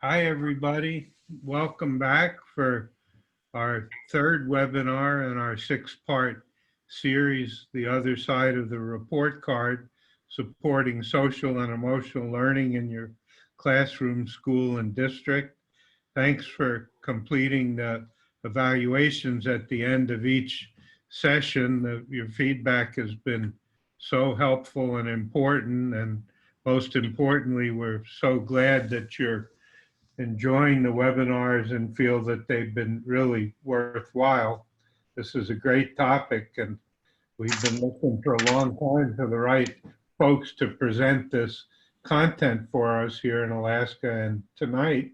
Hi, everybody. Welcome back for our third webinar in our six-part series, The Other Side of the Report Card, Supporting Social and Emotional Learning in Your Classroom, School, and District. Thanks for completing the evaluations at the end of each session. Your feedback has been so helpful and important, and most importantly, we're so glad that you're enjoying the webinars and feel that they've been really worthwhile. This is a great topic, and we've been looking for a long time for the right folks to present this content for us here in Alaska. And tonight,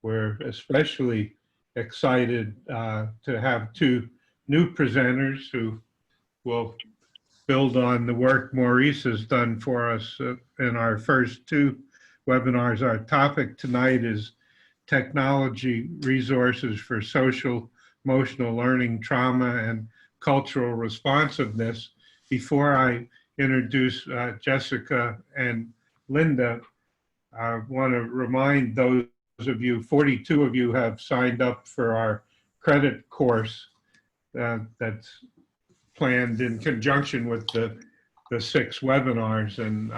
we're especially excited to have two new presenters who will build on the work Maurice has done for us in our first two webinars. Our topic tonight is technology resources for social, emotional learning, trauma, and cultural responsiveness. Before I introduce Jessica and Linda, I want to remind those of you, 42 of you have signed up for our credit course that's planned in conjunction with the six webinars. And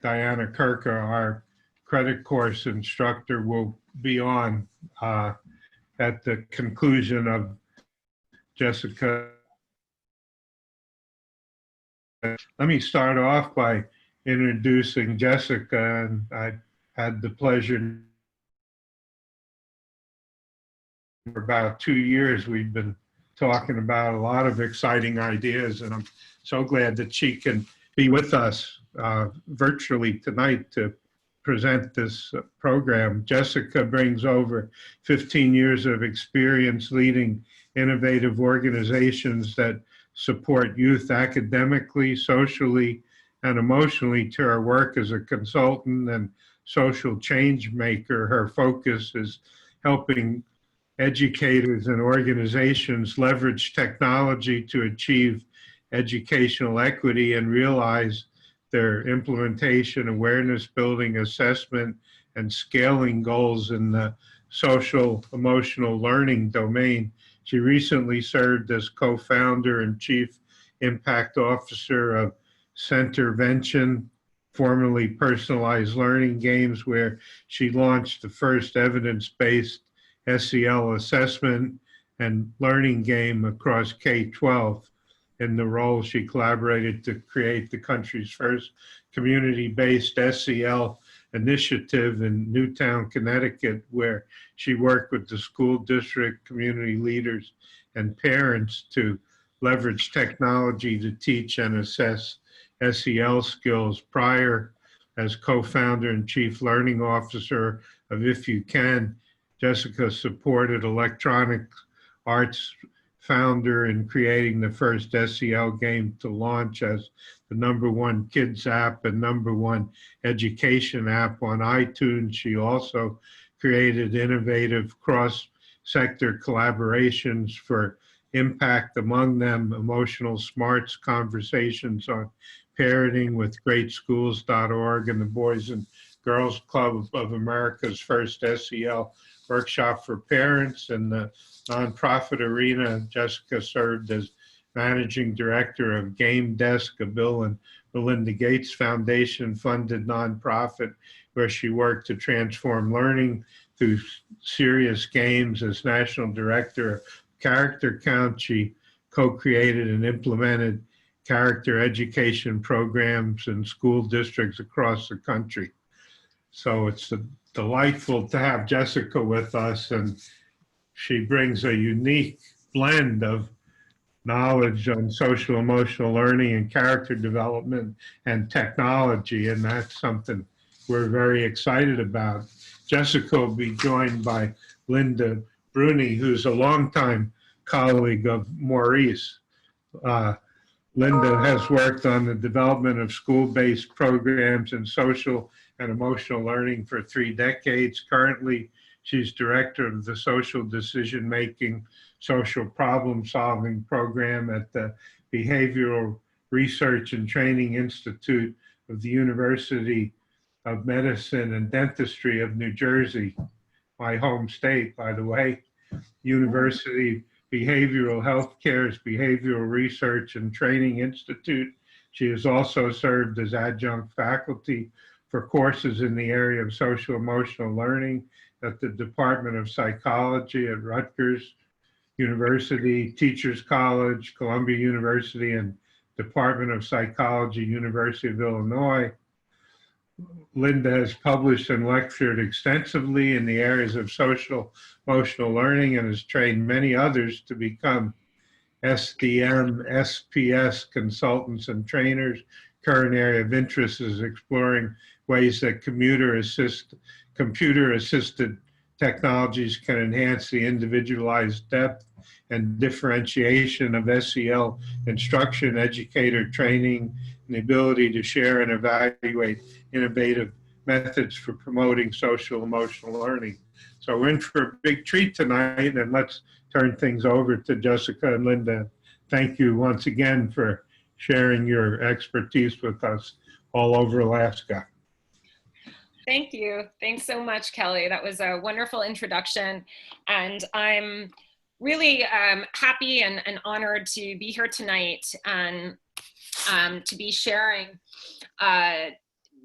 Diana Kirka, our credit course instructor, will be on at the conclusion of Jessica. Let me start off by introducing Jessica, and I had the pleasure for about 2 years. We've been talking about a lot of exciting ideas, and I'm so glad that she can be with us virtually tonight to present this program. Jessica brings over 15 years of experience leading innovative organizations that support youth academically, socially, and emotionally to her work as a consultant and social change maker. Her focus is helping educators and organizations leverage technology to achieve educational equity and realize their implementation, awareness building, assessment, and scaling goals in the social emotional learning domain. She recently served as co-founder and chief impact officer of Centervention, formerly Personalized Learning Games, where she launched the first evidence-based SEL assessment and learning game across K-12. In the role, she collaborated to create the country's first community-based SEL initiative in Newtown, Connecticut, where she worked with the school district, community leaders, and parents to leverage technology to teach and assess SEL skills. Prior, as co-founder and chief learning officer of If You Can, Jessica supported Electronic Arts founder in creating the first SEL game to launch as the #1 kids app and #1 education app on iTunes. She also created innovative cross-sector collaborations for impact, among them emotional smarts conversations on parenting with greatschools.org and the Boys and Girls Club of America's first SEL workshop for parents. In the nonprofit arena, Jessica served as managing director of Game Desk, a Bill and Melinda Gates Foundation funded nonprofit where she worked to transform learning through serious games. As national director of Character Count, she co-created and implemented character education programs in school districts across the country. So it's delightful to have Jessica with us, and she brings a unique blend of knowledge on social emotional learning and character development and technology, and that's something we're very excited about. Jessica will be joined by Linda Bruni, who's a longtime colleague of Maurice. Linda has worked on the development of school-based programs in social and emotional learning for 3 decades. Currently, she's director of the Social Decision-Making, Social Problem-Solving program at the Behavioral Research and Training Institute of the University of Medicine and Dentistry of New Jersey, my home state, by the way. University Behavioral Healthcare's Behavioral Research and Training Institute. She has also served as adjunct faculty for courses in the area of social emotional learning at the Department of Psychology at Rutgers University, Teachers College, Columbia University, and Department of Psychology, University of Illinois. Linda has published and lectured extensively in the areas of social emotional learning and has trained many others to become SDM, SPS consultants and trainers. Current area of interest is exploring ways that computer-assisted technologies can enhance the individualized depth and differentiation of SEL instruction, educator training, and the ability to share and evaluate innovative methods for promoting social emotional learning. So we're in for a big treat tonight, and let's turn things over to Jessica and Linda. Thank you once again for sharing your expertise with us all over Alaska. Thank you. Thanks so much, Kelly. That was a wonderful introduction. And I'm really happy and honored to be here tonight and to be sharing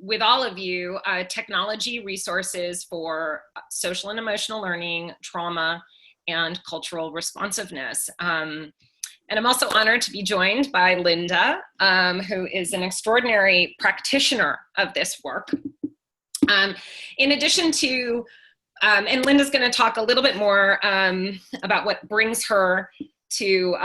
with all of you technology resources for social and emotional learning, trauma, and cultural responsiveness. And I'm also honored to be joined by Linda, who is an extraordinary practitioner of this work. In addition to, and Linda's going to talk a little bit more about what brings her to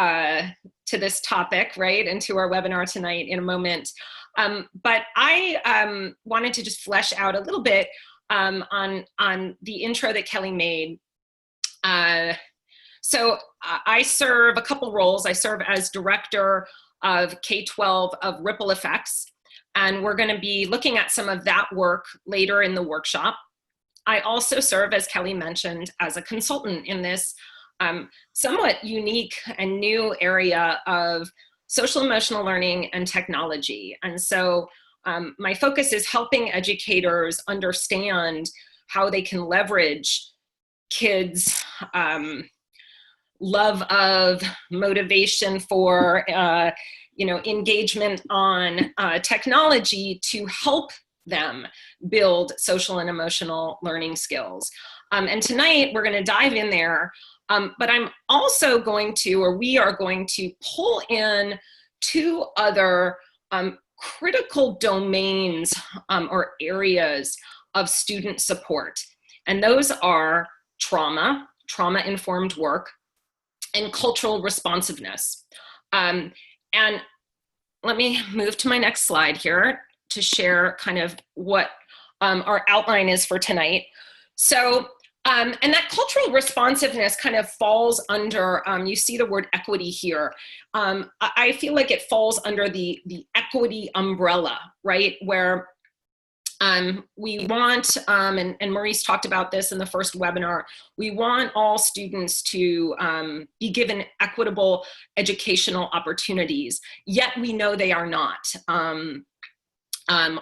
this topic, right, and to our webinar tonight in a moment. But I wanted to just flesh out a little bit on the intro that Kelly made. So I serve a couple roles. I serve as director of K-12 of Ripple Effects, and we're going to be looking at some of that work later in the workshop. I also serve, as Kelly mentioned, as a consultant in this somewhat unique and new area of social emotional learning and technology. And so my focus is helping educators understand how they can leverage kids' love of, motivation for, engagement on technology to help them build social and emotional learning skills. And tonight we're going to dive in there, but I'm also going to, or we are going to pull in two other critical domains or areas of student support. And those are trauma-informed work, and cultural responsiveness. And let me move to my next slide here to share kind of what our outline is for tonight. So, and that cultural responsiveness kind of falls under, you see the word equity here. I feel like it falls under the equity umbrella, right? Where we want, and Maurice talked about this in the first webinar, we want all students to be given equitable educational opportunities, yet we know they are not.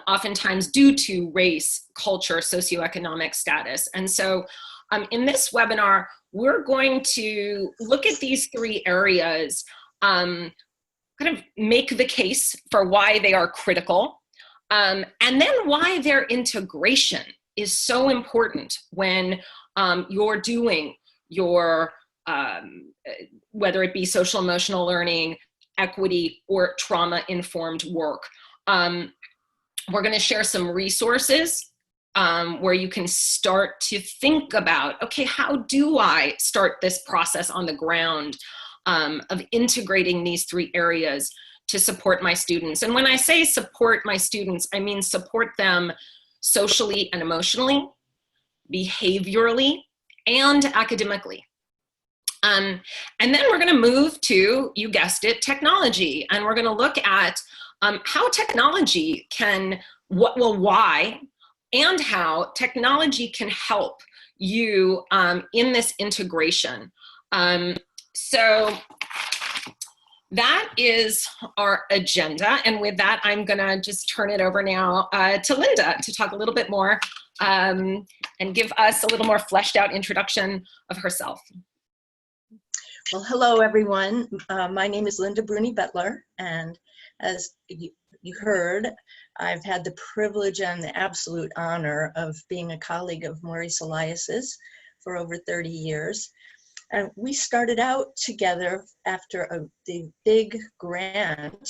Oftentimes due to race, culture, socioeconomic status. And so in this webinar, we're going to look at these three areas, kind of make the case for why they are critical, and then why their integration is so important when you're doing your, whether it be social emotional learning, equity, or trauma-informed work. We're going to share some resources where you can start to think about, okay, how do I start this process on the ground of integrating these three areas to support my students? And when I say support my students, I mean support them socially and emotionally, behaviorally, and academically. And then we're going to move to, you guessed it, technology. And we're going to look at how technology can, why, and how technology can help you in this integration. So that is our agenda. And with that, I'm going to just turn it over now to Linda to talk a little bit more and give us a little more fleshed out introduction of herself. Well, hello, everyone. My name is Linda Bruni-Bettler, and as you heard, I've had the privilege and the absolute honor of being a colleague of Maurice Elias's for over 30 years. And we started out together after the big grant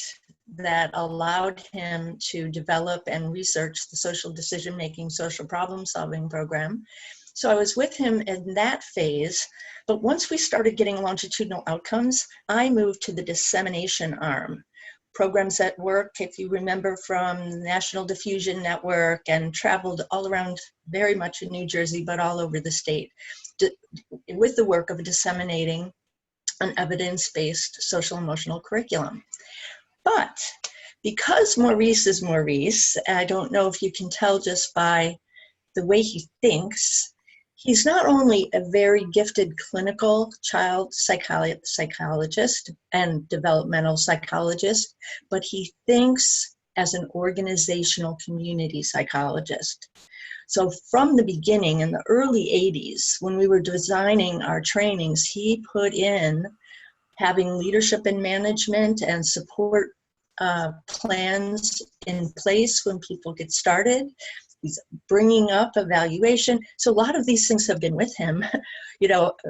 that allowed him to develop and research the social decision-making, social problem-solving program. So I was with him in that phase, but once we started getting longitudinal outcomes, I moved to the dissemination arm. Programs that work, if you remember, from the National Diffusion Network, and traveled all around, very much in New Jersey, but all over the state, with the work of disseminating an evidence-based social emotional curriculum. But because Maurice is Maurice, I don't know if you can tell just by the way he thinks, he's not only a very gifted clinical child psychologist and developmental psychologist, but he thinks as an organizational community psychologist. So from the beginning, in the early 80s, when we were designing our trainings, he put in having leadership and management and support plans in place when people get started. He's bringing up evaluation. So a lot of these things have been with him,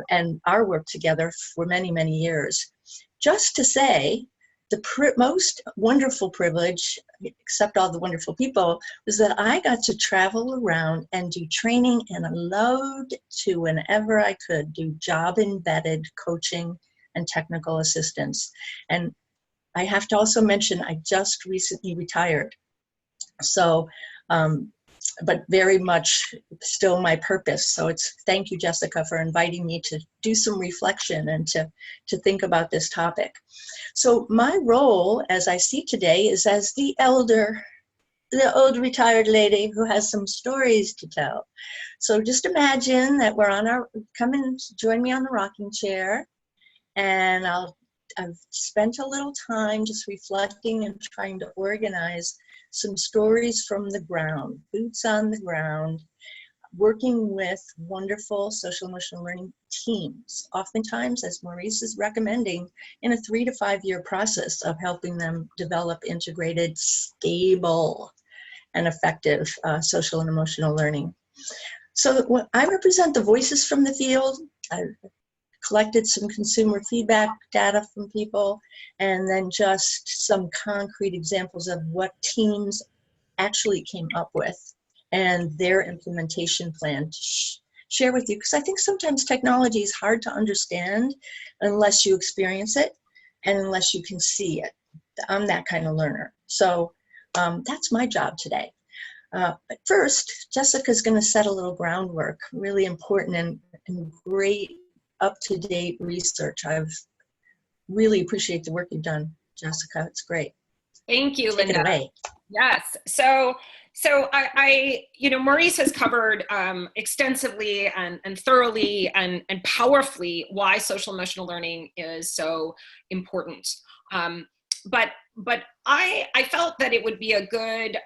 and our work together for many, many years. Just to say, the most wonderful privilege, except all the wonderful people, was that I got to travel around and do training, and I loved to, whenever I could, do job-embedded coaching and technical assistance. And I have to also mention, I just recently retired. So, but very much still my purpose. So thank you, Jessica, for inviting me to do some reflection and to think about this topic. So my role, as I see today, is as the old retired lady who has some stories to tell. So just imagine that come and join me on the rocking chair, and I've spent a little time just reflecting and trying to organize some stories from the ground, boots on the ground, working with wonderful social emotional learning teams, oftentimes, as Maurice is recommending, in a 3 to 5 year process of helping them develop integrated, stable, and effective social and emotional learning. So I represent the voices from the field. I've collected some consumer feedback data from people, and then just some concrete examples of what teams actually came up with and their implementation plan to share with you. Because I think sometimes technology is hard to understand unless you experience it and unless you can see it. I'm that kind of learner. So that's my job today. But first, Jessica's going to set a little groundwork, really important and great up-to-date research. I've really appreciate the work you've done, Jessica. It's great. Thank you, Take Linda. it away. Yes. So I Maurice has covered extensively and thoroughly and powerfully why social emotional learning is so important. But I felt that it would be a good,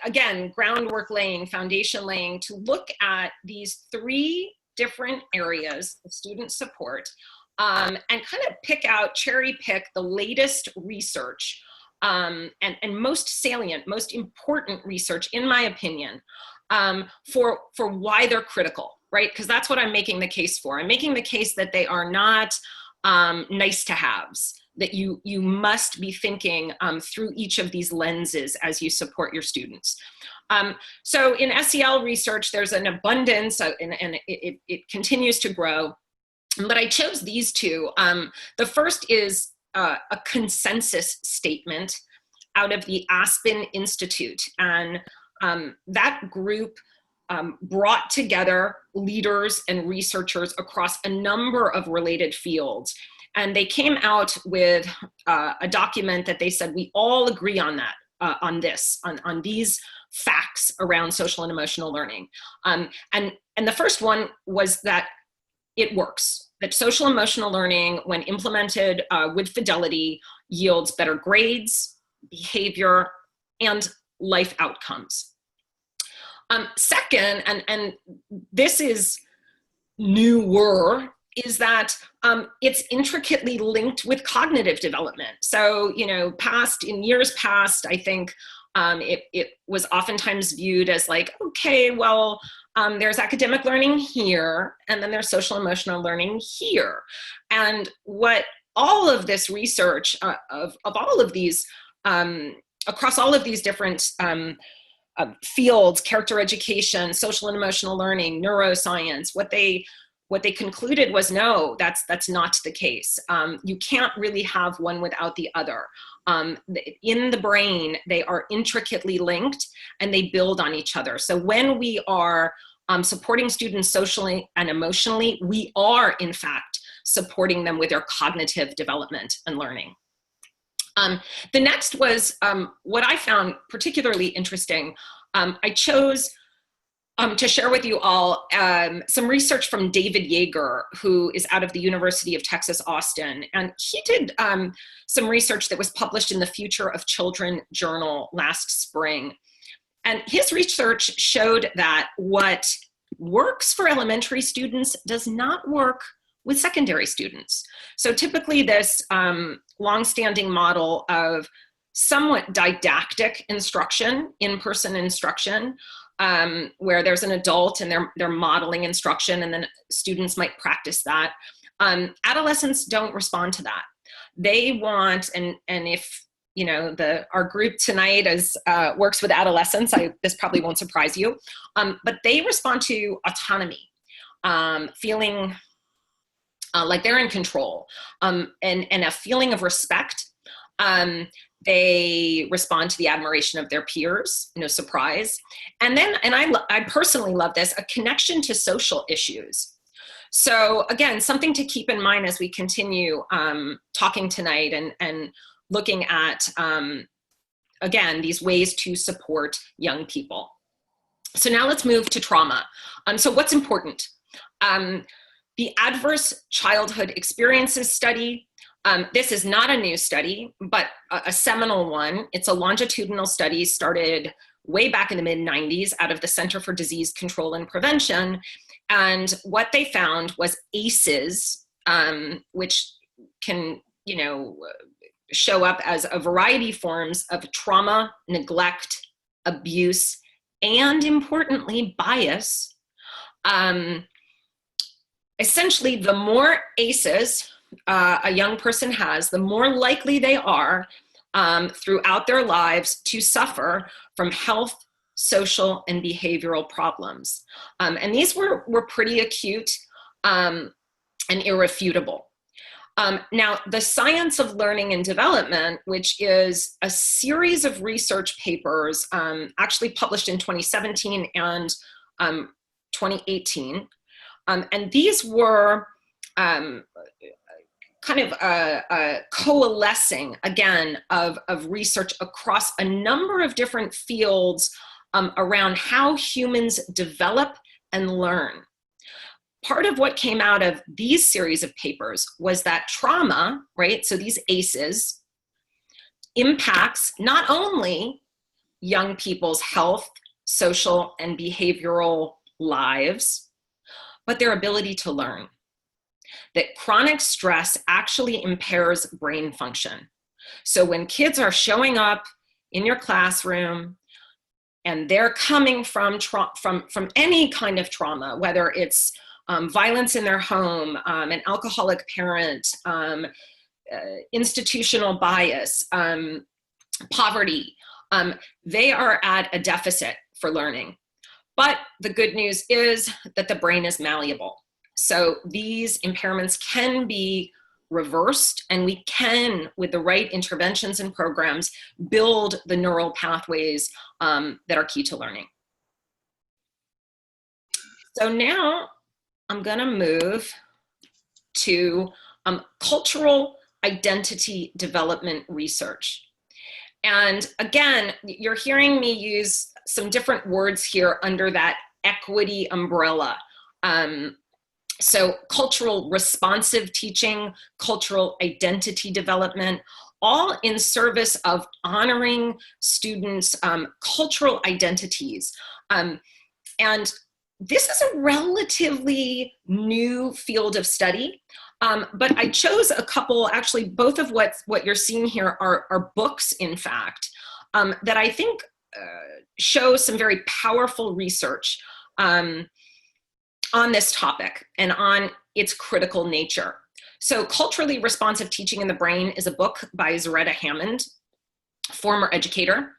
again, groundwork laying, foundation laying to look at these 3 different areas of student support and kind of cherry pick the latest research and most salient, most important research, in my opinion, for why they're critical, right? Because that's what I'm making the case for. I'm making the case that they are not nice to haves, that you must be thinking through each of these lenses as you support your students. So in SEL research, there's an abundance and it continues to grow, but I chose these 2. The first is a consensus statement out of the Aspen Institute, and that group brought together leaders and researchers across a number of related fields. And they came out with a document that they said, we all agree on that, on these facts around social and emotional learning. And the first one was that it works. that social emotional learning, when implemented with fidelity, yields better grades, behavior, and life outcomes. Second, and this is newer, is that it's intricately linked with cognitive development. So, in years past, I think it was oftentimes viewed as like, okay, well, there's academic learning here, and then there's social emotional learning here. And what all of this research of all of these, across all of these different fields, character education, social and emotional learning, neuroscience, what they concluded was, no, that's not the case. You can't really have one without the other. In the brain, they are intricately linked and they build on each other. So when we are supporting students socially and emotionally, we are in fact supporting them with their cognitive development and learning. The next was what I found particularly interesting. I chose to share with you all some research from David Yeager, who is out of the University of Texas, Austin. And he did some research that was published in the Future of Children journal last spring. And his research showed that what works for elementary students does not work with secondary students. So typically this longstanding model of somewhat didactic instruction, in-person instruction, where there's an adult and they're modeling instruction, and then students might practice that. Adolescents don't respond to that. They want, and if our group tonight works with adolescents, this probably won't surprise you, but they respond to autonomy, feeling like they're in control, and a feeling of respect. They respond to the admiration of their peers, no surprise. And then, and I personally love this, a connection to social issues. So again, something to keep in mind as we continue talking tonight and looking at, again, these ways to support young people. So now let's move to trauma. So what's important? The Adverse Childhood Experiences Study. This is not a new study, but a seminal one. It's a longitudinal study started way back in the mid-90s out of the Center for Disease Control and Prevention. And what they found was ACEs, which can, show up as a variety of forms of trauma, neglect, abuse, and importantly, bias. Essentially, the more ACEs a young person has, the more likely they are throughout their lives to suffer from health, social, and behavioral problems. And these were pretty acute and irrefutable. Now, the Science of Learning and Development, which is a series of research papers actually published in 2017 and 2018, and these were kind of coalescing, again, of research across a number of different fields around how humans develop and learn. Part of what came out of these series of papers was that trauma, right, so these ACEs, impacts not only young people's health, social, and behavioral lives, but their ability to learn. That chronic stress actually impairs brain function. So when kids are showing up in your classroom and they're coming from any kind of trauma, whether it's violence in their home, an alcoholic parent, institutional bias, poverty, they are at a deficit for learning. But the good news is that the brain is malleable. So these impairments can be reversed, and we can, with the right interventions and programs, build the neural pathways that are key to learning. So now I'm gonna move to cultural identity development research. And again, you're hearing me use some different words here under that equity umbrella. So cultural responsive teaching, cultural identity development, all in service of honoring students' cultural identities. And this is a relatively new field of study, but I chose a couple, actually both of what you're seeing here are books, in fact, that I think show some very powerful research on this topic and on its critical nature. So Culturally Responsive Teaching in the Brain is a book by Zaretta Hammond, former educator.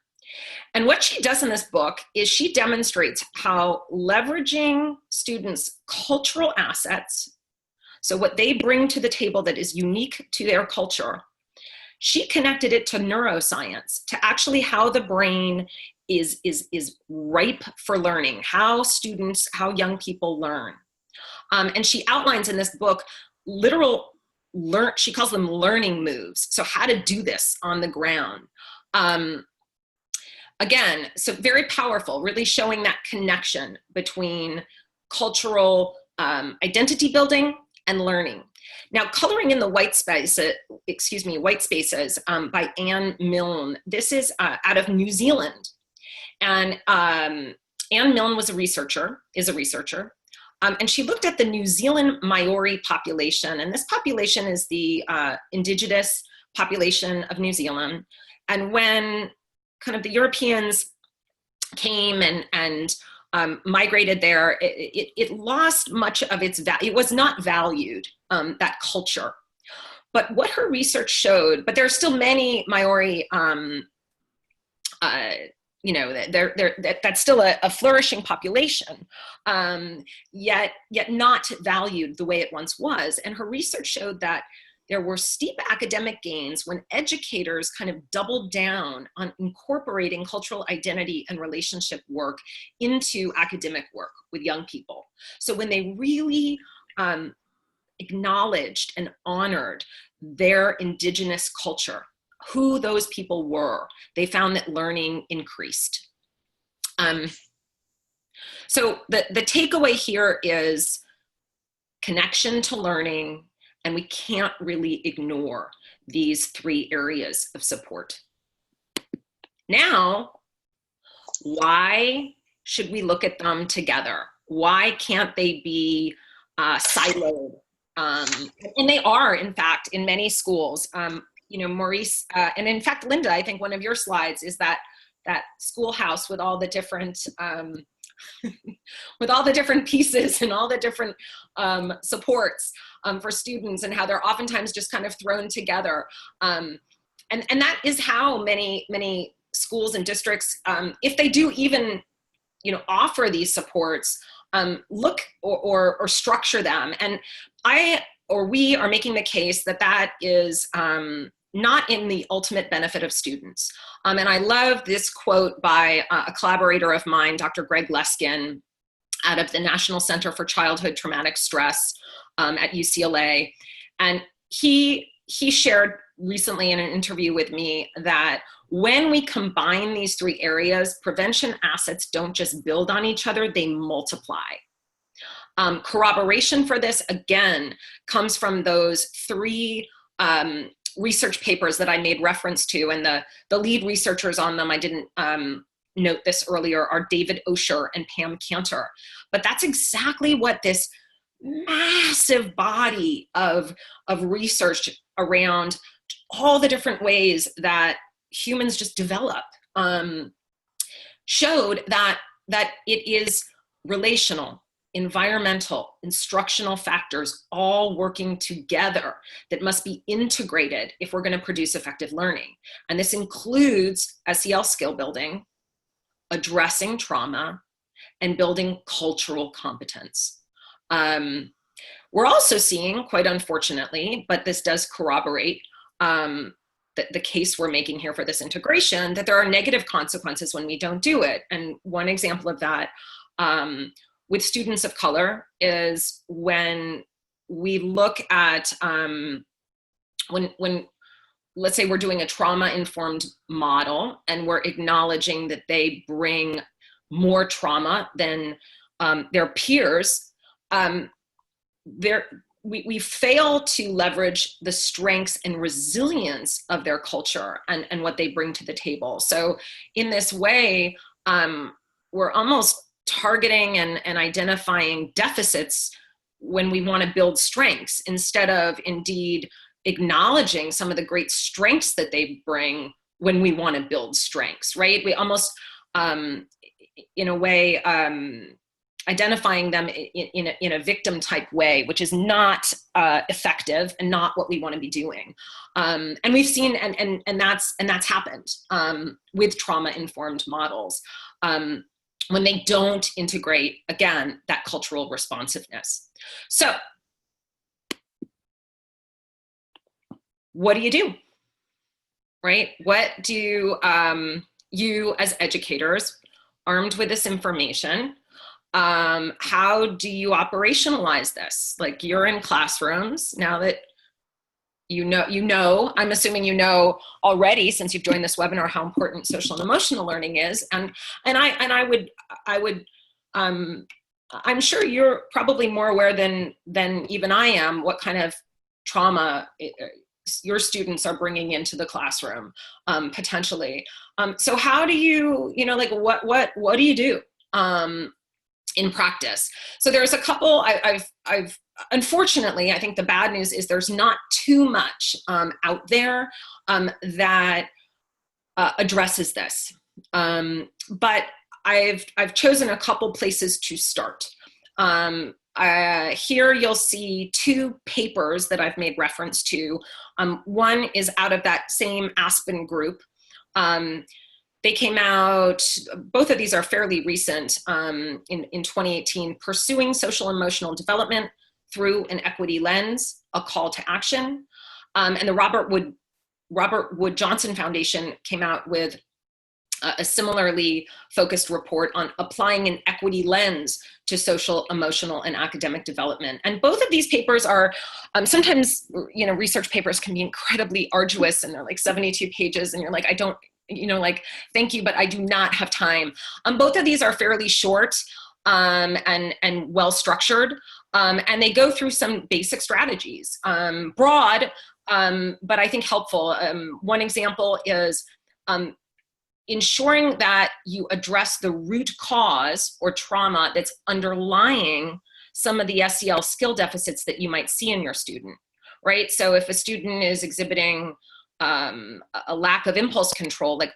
And what she does in this book is she demonstrates how leveraging students' cultural assets, so what they bring to the table that is unique to their culture, she connected it to neuroscience, to actually how the brain is ripe for learning, how young people learn. And she outlines in this book she calls them learning moves. So how to do this on the ground. Again, so very powerful, really showing that connection between cultural identity building and learning. Now, Coloring in the White Spaces by Anne Milne. This is out of New Zealand. And Anne Milne is a researcher, and she looked at the New Zealand Maori population. And this population is the indigenous population of New Zealand. And when kind of the Europeans came and migrated there, it lost much of its value. It was not valued, that culture. But what her research showed, but there are still many Maori, that's still a flourishing population, yet not valued the way it once was. And her research showed that there were steep academic gains when educators kind of doubled down on incorporating cultural identity and relationship work into academic work with young people. So when they really acknowledged and honored their indigenous culture, who those people were, they found that learning increased. So the takeaway here is connection to learning, and we can't really ignore these three areas of support. Now, why should we look at them together? Why can't they be siloed? And they are, in fact, in many schools. Maurice, and in fact, Linda, I think one of your slides is that schoolhouse with all the different with all the different pieces and all the different supports for students, and how they're oftentimes just kind of thrown together. And that is how many schools and districts, if they do even offer these supports, look or structure them. And we are making the case that is not in the ultimate benefit of students. And I love this quote by a collaborator of mine, Dr. Greg Leskin, out of the National Center for Childhood Traumatic Stress at UCLA. And he shared recently in an interview with me that when we combine these three areas, prevention assets don't just build on each other, they multiply. Corroboration for this, again, comes from those three research papers that I made reference to, and the lead researchers on them, I didn't note this earlier, are David Osher and Pam Cantor. But that's exactly what this massive body of research around all the different ways that humans just develop showed that it is relational, environmental, instructional factors all working together that must be integrated if we're going to produce effective learning. And this includes SEL skill building, addressing trauma, and building cultural competence. We're also seeing, quite unfortunately, but this does corroborate the case we're making here for this integration, that there are negative consequences when we don't do it. And one example of that with students of color is when we look at, when let's say we're doing a trauma-informed model and we're acknowledging that they bring more trauma than their peers, we fail to leverage the strengths and resilience of their culture and what they bring to the table. So in this way, we're almost targeting and identifying deficits when we want to build strengths, instead of indeed acknowledging some of the great strengths that they bring when we want to build strengths, right? We almost, in a way, identifying them in a victim type way, which is not effective and not what we want to be doing. And we've seen, and that's happened with trauma-informed models when they don't integrate, again, that cultural responsiveness. So what do you do, right? What do you as educators, armed with this information, how do you operationalize this? Like, you're in classrooms now that you know, I'm assuming you know already, since you've joined this webinar, how important social and emotional learning is. And I would I'm sure you're probably more aware than even I am what kind of trauma your students are bringing into the classroom, potentially. So how do you like, what do you do in practice? So there's a couple. I've unfortunately, I think the bad news is there's not too much out there that addresses this, but I've chosen a couple places to start. Here you'll see two papers that I've made reference to. One is out of that same Aspen group. They came out, both of these are fairly recent, in 2018, Pursuing Social Emotional Development Through an Equity Lens, A Call to Action. And the Robert Wood Johnson Foundation came out with a similarly focused report on applying an equity lens to social, emotional, and academic development. And both of these papers are, sometimes, research papers can be incredibly arduous, and they're like 72 pages, and you're like, I don't, like, thank you, but I do not have time. Both of these are fairly short and well-structured, and they go through some basic strategies, broad, but I think helpful. One example is ensuring that you address the root cause or trauma that's underlying some of the SEL skill deficits that you might see in your student, right? So if a student is exhibiting a lack of impulse control, like,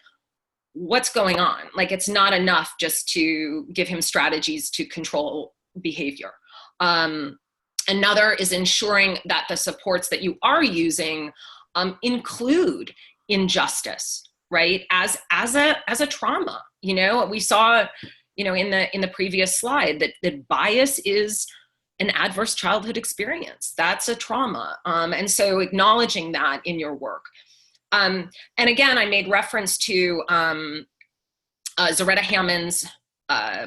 what's going on? Like, it's not enough just to give him strategies to control behavior. Another is ensuring that the supports that you are using include injustice, right? As a trauma. We saw, in the previous slide, that bias is an adverse childhood experience. That's a trauma. And so acknowledging that in your work. And again, I made reference to Zaretta Hammond's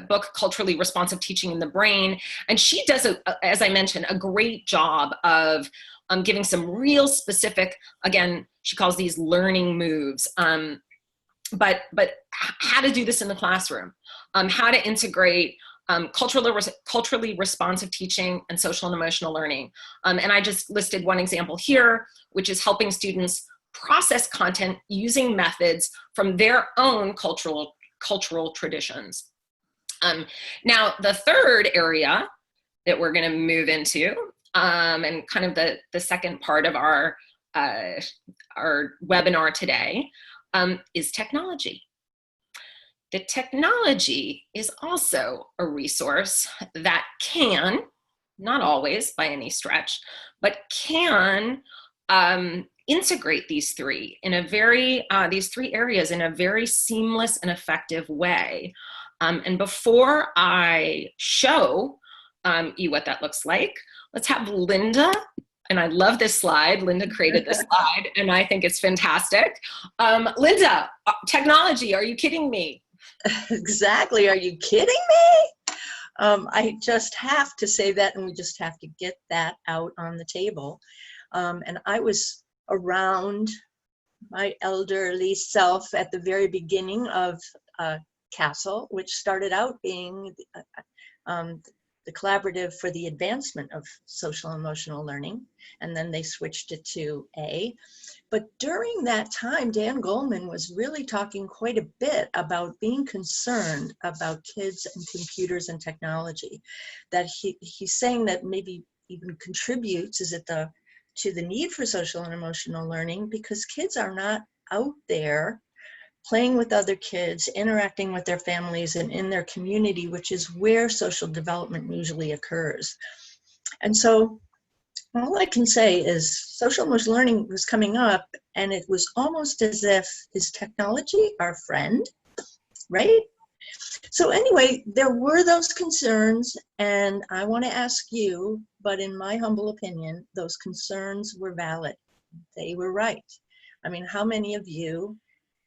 book, Culturally Responsive Teaching in the Brain. And she does, as I mentioned, a great job of giving some real specific, again, she calls these learning moves, but how to do this in the classroom, how to integrate culturally responsive teaching and social and emotional learning. And I just listed one example here, which is helping students process content using methods from their own cultural traditions. Now, the third area that we're going to move into, and kind of the second part of our webinar today, is technology. The technology is also a resource that can, not always by any stretch, but can integrate these three areas in a very seamless and effective way. And before I show you what that looks like, let's have Linda, and I love this slide. Linda created this slide, and I think it's fantastic. Linda, technology, are you kidding me? Exactly, are you kidding me? I just have to say that, and we just have to get that out on the table. And I was around my elderly self at the very beginning of CASEL, which started out being the Collaborative for the Advancement of Social and Emotional Learning, and then they switched it to A. But during that time, Dan Goleman was really talking quite a bit about being concerned about kids and computers and technology, that he's saying that maybe even contributes to the need for social and emotional learning, because kids are not out there playing with other kids, interacting with their families and in their community, which is where social development usually occurs. And so all I can say is social emotional learning was coming up, and it was almost as if, is technology our friend, right? So anyway, there were those concerns, and I want to ask you, but in my humble opinion, those concerns were valid. They were right. I mean, how many of you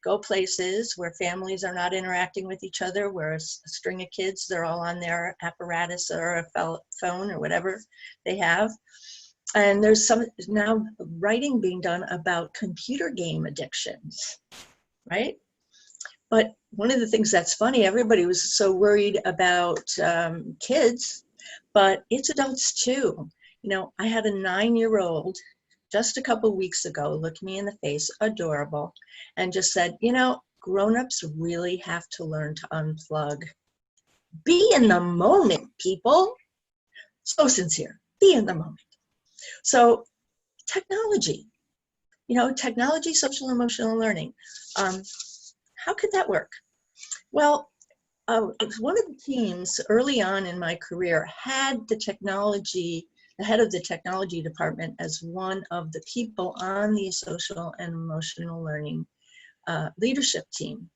go places where families are not interacting with each other, where a string of kids, they're all on their apparatus or a phone or whatever they have? And there's some now writing being done about computer game addictions, right? But one of the things that's funny, everybody was so worried about kids, but it's adults too. You know, I had a 9-year-old just a couple weeks ago look me in the face, adorable, and just said, you know, grown-ups really have to learn to unplug. Be in the moment, people. So sincere, be in the moment. So technology, you know, technology, social emotional learning. How could that work? Well, one of the teams early on in my career had the head of the technology department as one of the people on the social and emotional learning leadership team.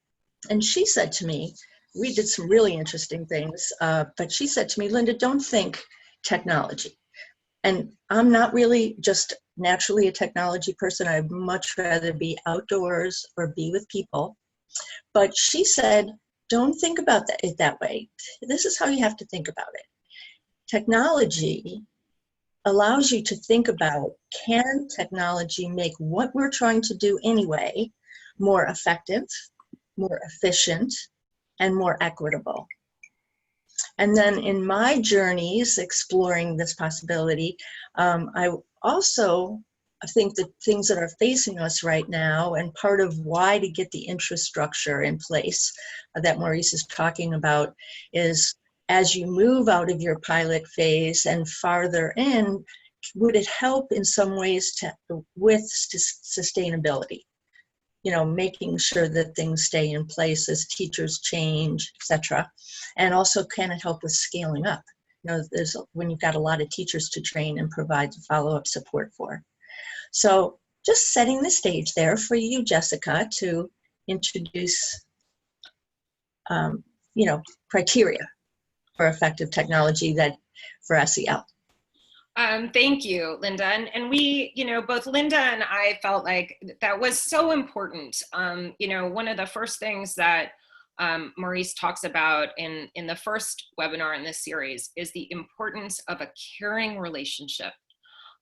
And she said to me, we did some really interesting things, but she said to me, Linda, don't think technology. And I'm not really just naturally a technology person. I'd much rather be outdoors or be with people. But she said, don't think about it that way. This is how you have to think about it. Technology allows you to think about, can technology make what we're trying to do anyway more effective, more efficient, and more equitable? And then in my journeys exploring this possibility, I also think that things that are facing us right now, and part of why to get the infrastructure in place that Maurice is talking about, is as you move out of your pilot phase and farther in, would it help in some ways with sustainability? You know, making sure that things stay in place as teachers change, etc. And also, can it help with scaling up? You know, when you've got a lot of teachers to train and provide follow-up support for. So just setting the stage there for you, Jessica, to introduce, you know, criteria for effective technology for SEL. Thank you, Linda. And we, you know, both Linda and I felt like that was so important. You know, one of the first things that Maurice talks about in the first webinar in this series is the importance of a caring relationship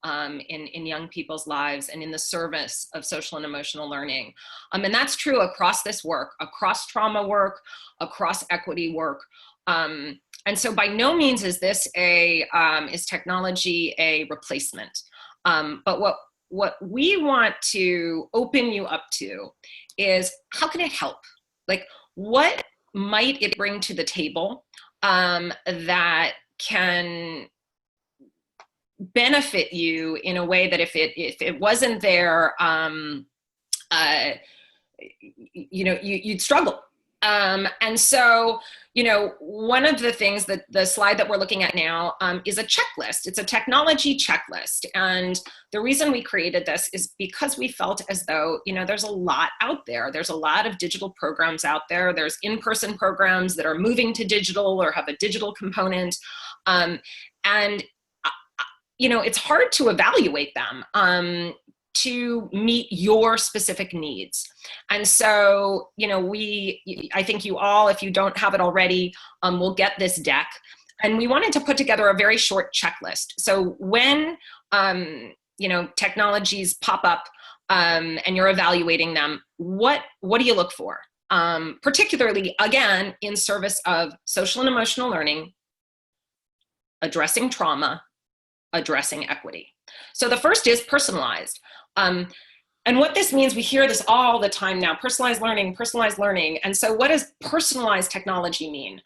in young people's lives and in the service of social and emotional learning. And that's true across this work, across trauma work, across equity work. And so by no means is this is technology a replacement. But what we want to open you up to is, how can it help? Like, what might it bring to the table that can benefit you in a way that if it wasn't there, you know, you'd struggle. And so, you know, one of the things that the slide that we're looking at now is a checklist. It's a technology checklist. And the reason we created this is because we felt as though, you know, there's a lot out there. There's a lot of digital programs out there. There's in-person programs that are moving to digital or have a digital component. And, you know, it's hard to evaluate them to meet your specific needs. And so, you know, I think you all, if you don't have it already, will get this deck. And we wanted to put together a very short checklist. So when, you know, technologies pop up and you're evaluating them, what do you look for? Particularly, again, in service of social and emotional learning, addressing trauma, addressing equity. So the first is personalized. And what this means, we hear this all the time now, personalized learning, personalized learning. And so what does personalized technology mean?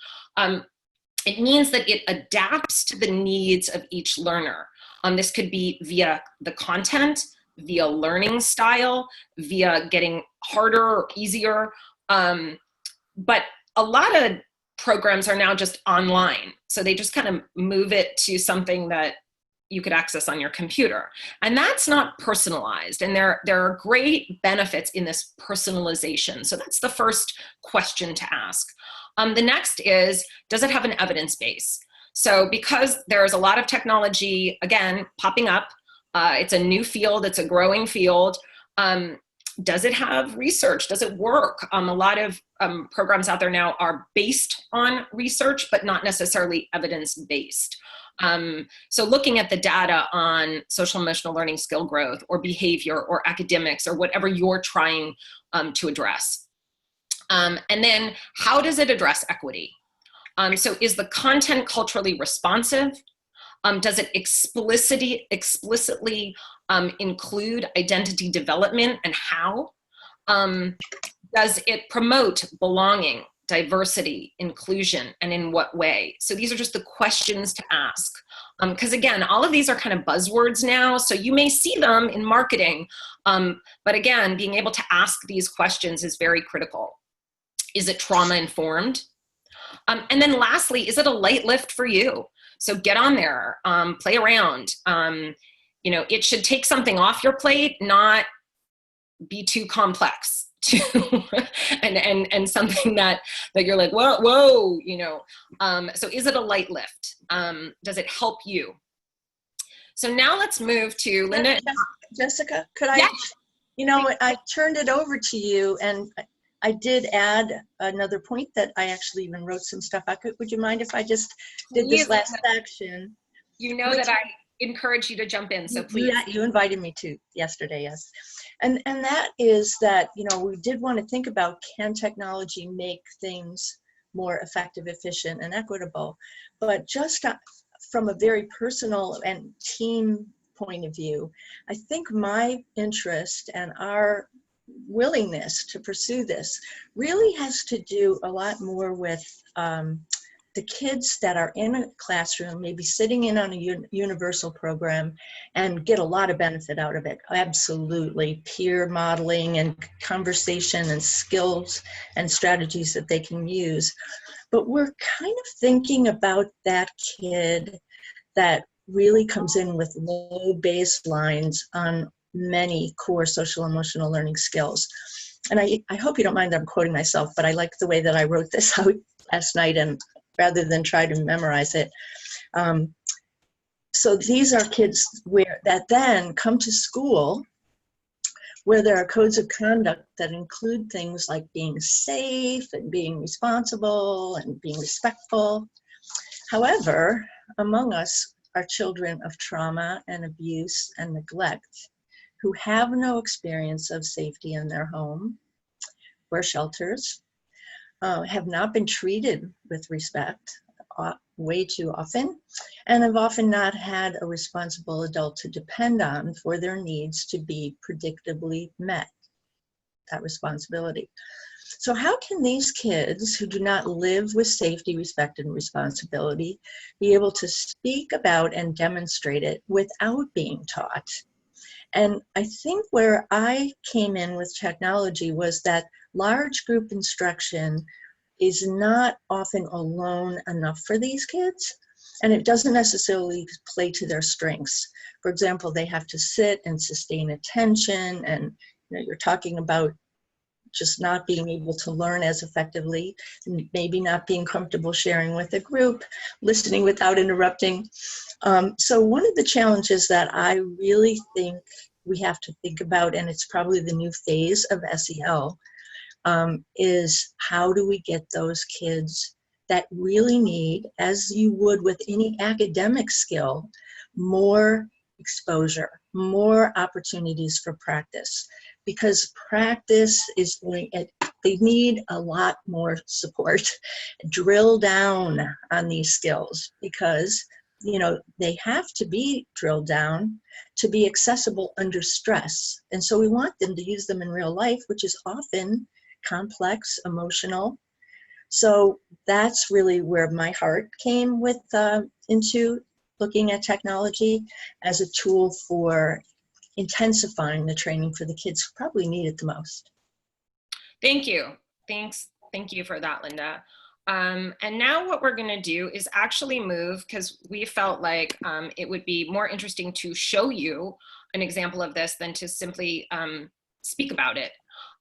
It means that it adapts to the needs of each learner. This could be via the content, via learning style, via getting harder or easier. But a lot of programs are now just online. So they just kind of move it to something that you could access on your computer. And that's not personalized. And there are great benefits in this personalization. So that's the first question to ask. The next is, does it have an evidence base? So because there's a lot of technology, again, popping up, it's a new field, it's a growing field. Does it have research? Does it work? A lot of programs out there now are based on research, but not necessarily evidence-based. So looking at the data on social emotional learning skill growth or behavior or academics or whatever you're trying to address. And then how does it address equity? So is the content culturally responsive? Does it explicitly include identity development and how? Does it promote belonging, diversity, inclusion, and in what way? So these are just the questions to ask. Because again, all of these are kind of buzzwords now, so you may see them in marketing, but again, being able to ask these questions is very critical. Is it trauma informed? And then lastly, is it a light lift for you? So get on there, play around. You know, it should take something off your plate, not be too complex. and something that you're like, whoa, you know. So is it a light lift? Does it help you? So now let's move to Linda. Jessica, could I, Yeah. you know, I turned it over to you and I did add another point that I actually even wrote some stuff. Would you mind if I just did this last section? You know that I encourage you to jump in, so please. Yeah, you invited me to yesterday, yes. And that is that, you know, we did want to think about, can technology make things more effective, efficient, and equitable? But just from a very personal and team point of view, I think my interest and our willingness to pursue this really has to do a lot more with the kids that are in a classroom, maybe sitting in on a universal program and get a lot of benefit out of it. Absolutely. Peer modeling and conversation and skills and strategies that they can use. But we're kind of thinking about that kid that really comes in with low baselines on many core social emotional learning skills. And I hope you don't mind that I'm quoting myself, but I like the way that I wrote this out last night and rather than try to memorize it. So these are kids that then come to school where there are codes of conduct that include things like being safe and being responsible and being respectful. However, among us are children of trauma and abuse and neglect who have no experience of safety in their home or shelters, have not been treated with respect way too often, and have often not had a responsible adult to depend on for their needs to be predictably met, that responsibility. So how can these kids who do not live with safety, respect, and responsibility be able to speak about and demonstrate it without being taught? And I think where I came in with technology was that large group instruction is not often alone enough for these kids, and it doesn't necessarily play to their strengths. For example, they have to sit and sustain attention, and you know, you're talking about just not being able to learn as effectively, maybe not being comfortable sharing with a group, listening without interrupting. So one of the challenges that I really think we have to think about, and it's probably the new phase of SEL, is how do we get those kids that really need, as you would with any academic skill, more exposure, more opportunities for practice, because practice is going, they need a lot more support. Drill down on these skills, because they have to be drilled down to be accessible under stress. And so we want them to use them in real life, which is often complex, emotional. So that's really where my heart came into looking at technology as a tool for intensifying the training for the kids who probably need it the most. Thank you. Thank you for that, Linda. And now what we're going to do is actually move, because we felt like it would be more interesting to show you an example of this than to simply speak about it.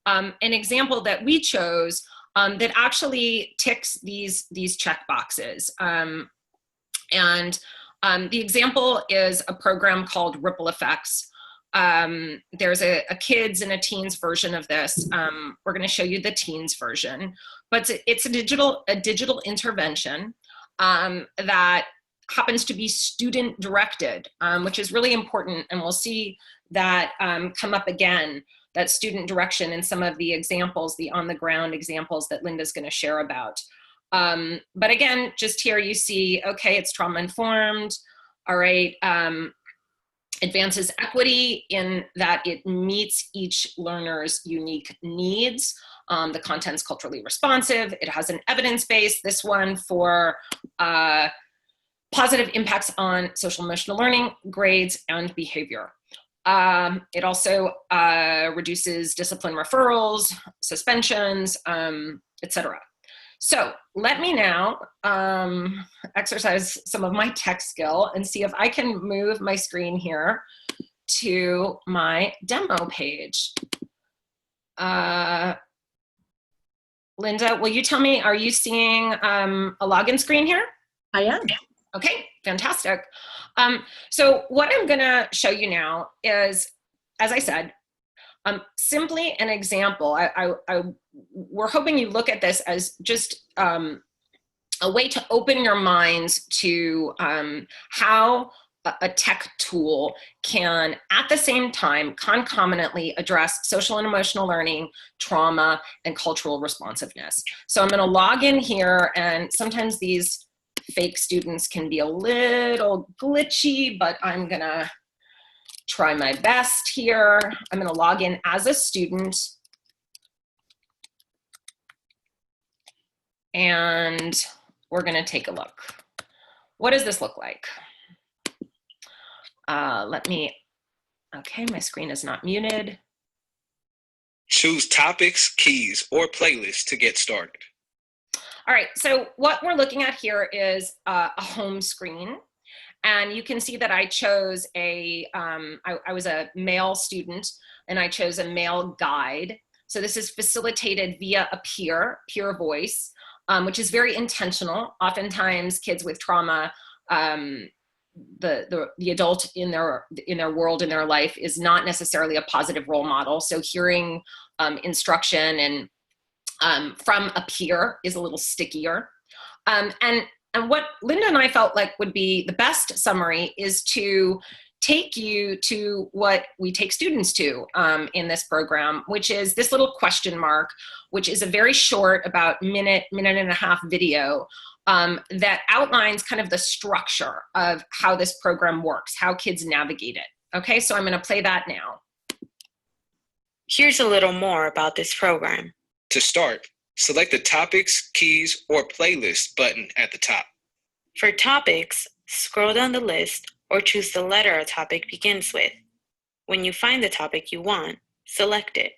An example that we chose that actually ticks these check boxes. And the example is a program called Ripple Effects. There's a kids and a teens version of this. We're going to show you the teens version, but it's a digital intervention that happens to be student directed, which is really important. And we'll see that come up again, that student direction in some of the examples, the on the ground examples that Linda's going to share about. But again, just here you see, okay, it's trauma informed. All right. Advances equity in that it meets each learner's unique needs. The content's culturally responsive. It has an evidence base, this one for positive impacts on social emotional learning, grades, and behavior. It also reduces discipline referrals, suspensions, etc. So let me now exercise some of my tech skill and see if I can move my screen here to my demo page. Linda, will you tell me, are you seeing a login screen here? I am. Okay, fantastic. So what I'm gonna show you now is, as I said, simply an example. We're hoping you look at this as just a way to open your minds to how a tech tool can, at the same time, concomitantly address social and emotional learning, trauma, and cultural responsiveness. So I'm gonna log in here, and sometimes these fake students can be a little glitchy, but I'm gonna try my best here. I'm gonna log in as a student. And we're gonna take a look. What does this look like? Okay, my screen is not muted. Choose topics, keys, or playlists to get started. All right, so what we're looking at here is a home screen. And you can see that I chose I was a male student, and I chose a male guide. So this is facilitated via a peer voice, which is very intentional. Oftentimes kids with trauma, the adult in their world, in their life, is not necessarily a positive role model. So hearing instruction and from a peer is a little stickier. And what Linda and I felt like would be the best summary is to take you to what we take students to in this program, which is this little question mark, which is a very short, about minute and a half video that outlines kind of the structure of how this program works, how kids navigate it. Okay, so I'm gonna play that now. Here's a little more about this program. To start, select the Topics, Keys, or Playlist button at the top. For topics, scroll down the list or choose the letter a topic begins with. When you find the topic you want, select it.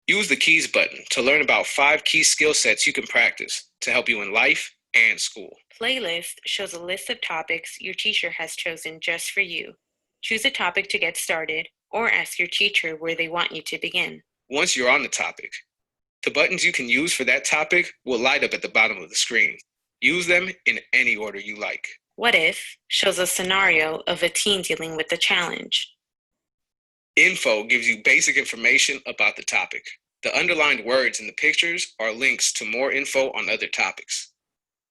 Use the Keys button to learn about 5 key skill sets you can practice to help you in life and school. Playlist shows a list of topics your teacher has chosen just for you. Choose a topic to get started, or ask your teacher where they want you to begin. Once you're on the topic, the buttons you can use for that topic will light up at the bottom of the screen. Use them in any order you like. What If shows a scenario of a teen dealing with a challenge. Info gives you basic information about the topic. The underlined words in the pictures are links to more info on other topics.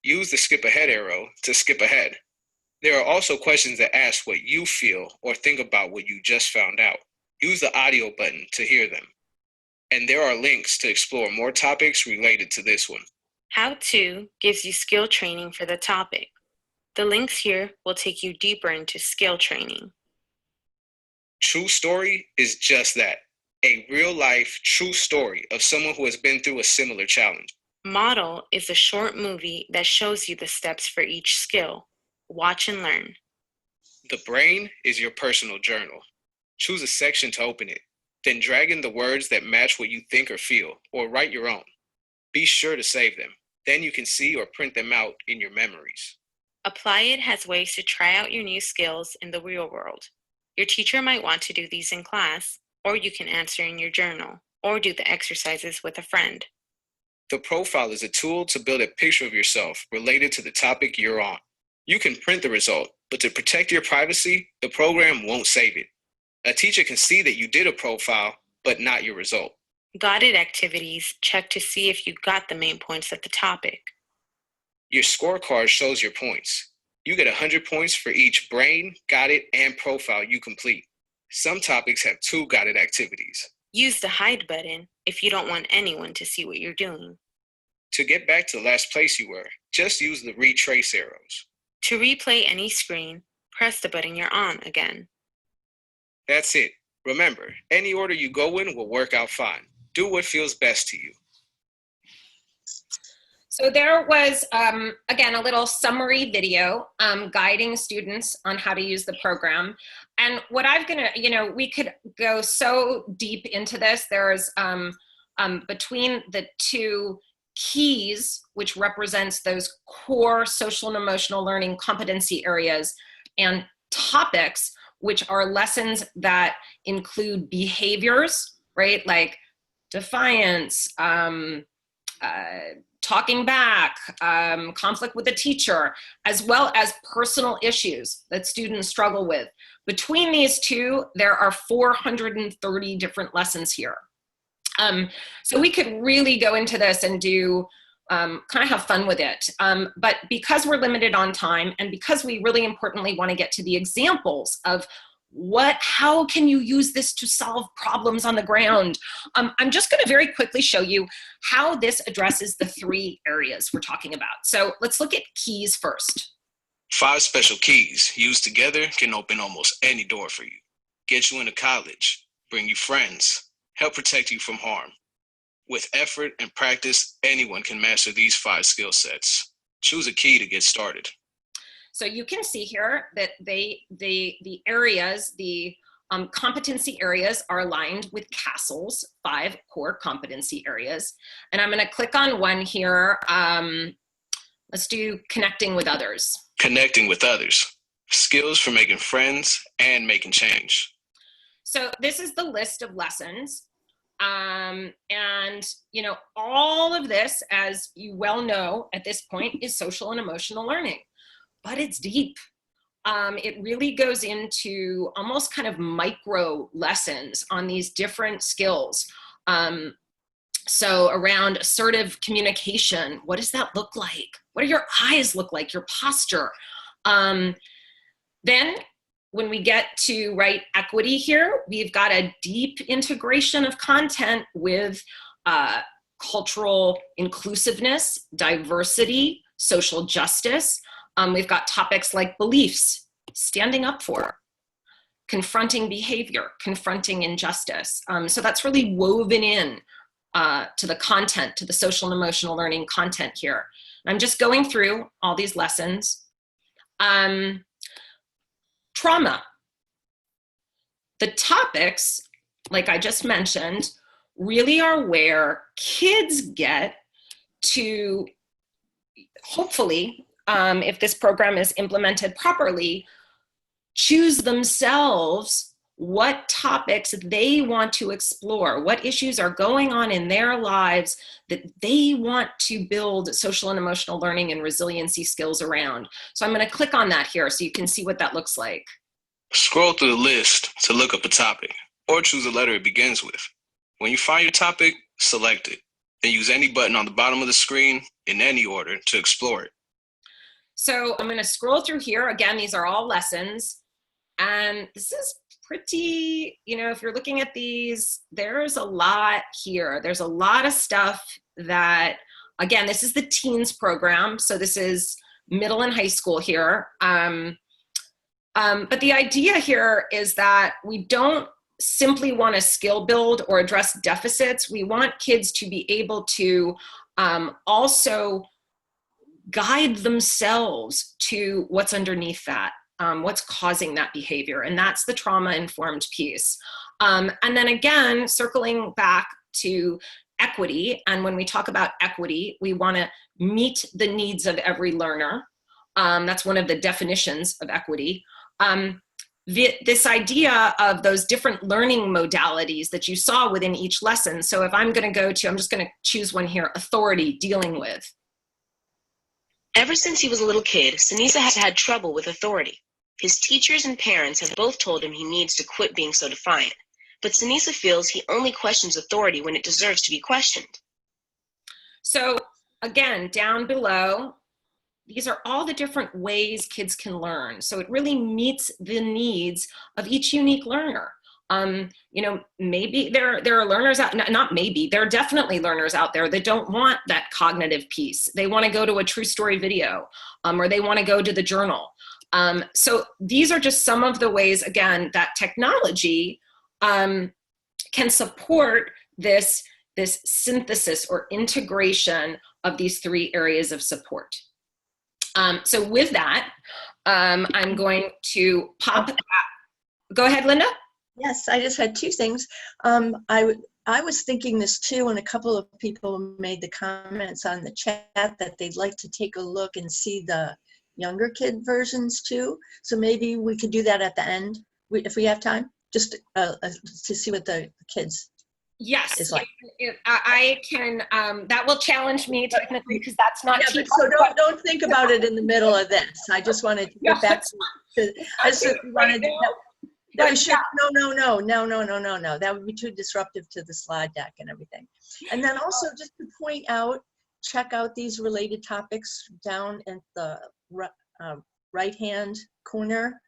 Use the skip ahead arrow to skip ahead. There are also questions that ask what you feel or think about what you just found out. Use the audio button to hear them. And there are links to explore more topics related to this one. How To gives you skill training for the topic. The links here will take you deeper into skill training. True story is just that, a real life true story of someone who has been through a similar challenge. Model is a short movie that shows you the steps for each skill. Watch and learn. The brain is your personal journal. Choose a section to open it, then drag in the words that match what you think or feel, or write your own. Be sure to save them. Then you can see or print them out in your memories. Apply It has ways to try out your new skills in the real world. Your teacher might want to do these in class, or you can answer in your journal, or do the exercises with a friend. The profile is a tool to build a picture of yourself related to the topic you're on. You can print the result, but to protect your privacy, the program won't save it. A teacher can see that you did a profile, but not your result. Guided activities check to see if you got the main points of the topic. Your scorecard shows your points. You get 100 points for each brain, guided, and profile you complete. Some topics have 2 guided activities. Use the hide button if you don't want anyone to see what you're doing. To get back to the last place you were, just use the retrace arrows. To replay any screen, press the button you're on again. That's it. Remember, any order you go in will work out fine. Do what feels best to you. So there was, again, a little summary video guiding students on how to use the program. And what I'm gonna, we could go so deep into this. There's between the 2 keys, which represents those core social and emotional learning competency areas, and topics, which are lessons that include behaviors, right? Like defiance, talking back, conflict with a teacher, as well as personal issues that students struggle with. Between these 2, there are 430 different lessons here. So we could really go into this and do, kind of have fun with it. But because we're limited on time, and because we really importantly want to get to the examples of how can you use this to solve problems on the ground? I'm just going to very quickly show you how this addresses the 3 areas we're talking about. So let's look at keys first. 5 special keys used together can open almost any door for you. Get you into college, bring you friends, help protect you from harm. With effort and practice, anyone can master these 5 skill sets. Choose a key to get started. So you can see here that the areas, the competency areas are aligned with CASEL's 5 core competency areas. And I'm going to click on one here. Let's do connecting with others. Connecting with others. Skills for making friends and making change. So this is the list of lessons. And, all of this, as you well know at this point, is social and emotional learning. But it's deep. It really goes into almost kind of micro lessons on these different skills. So around assertive communication, what does that look like? What do your eyes look like? Your posture? Then when we get to equity here, we've got a deep integration of content with cultural inclusiveness, diversity, social justice. We've got topics like beliefs, standing up for, confronting behavior, confronting injustice. So that's really woven in to the content, to the social and emotional learning content here. And I'm just going through all these lessons. Trauma. The topics, like I just mentioned, really are where kids get to, hopefully, if this program is implemented properly, choose themselves what topics they want to explore, what issues are going on in their lives that they want to build social and emotional learning and resiliency skills around. So I'm going to click on that here so you can see what that looks like. Scroll through the list to look up a topic, or choose the letter it begins with. When you find your topic, select it, then use any button on the bottom of the screen in any order to explore it. So I'm going to scroll through here. Again, these are all lessons. And this is pretty, if you're looking at these, there's a lot here. There's a lot of stuff that, again, this is the teens program. So this is middle and high school here. But the idea here is that we don't simply want to skill build or address deficits. We want kids to be able to also guide themselves to what's underneath that, what's causing that behavior. And that's the trauma-informed piece. And then again, circling back to equity, and when we talk about equity, we want to meet the needs of every learner. That's one of the definitions of equity. This idea of those different learning modalities that you saw within each lesson. So if I'm going to go to, I'm just going to choose one here, authority, dealing with. Ever since he was a little kid, Sinisa has had trouble with authority. His teachers and parents have both told him he needs to quit being so defiant. But Sinisa feels he only questions authority when it deserves to be questioned. So again, down below, these are all the different ways kids can learn. So it really meets the needs of each unique learner. You know, maybe there are learners out, not maybe, there are definitely learners out there that don't want that cognitive piece. They want to go to a true story video, or they want to go to the journal. So these are just some of the ways, again, that technology can support this synthesis or integration of these three areas of support. So with that, I'm going to pop. Go ahead, Linda. Yes, I just had two things. I was thinking this too, and a couple of people made the comments on the chat that they'd like to take a look and see the younger kid versions too. So maybe we could do that at the end, if we have time, just to see what the kids. Yes, is like. I can. That will challenge me technically because that's not. Yeah, so don't think about it in the middle of this. I just wanted to get back to. I just wanted. No, no. That would be too disruptive to the slide deck and everything. And then also just to point out, check out these related topics down at the right-hand corner.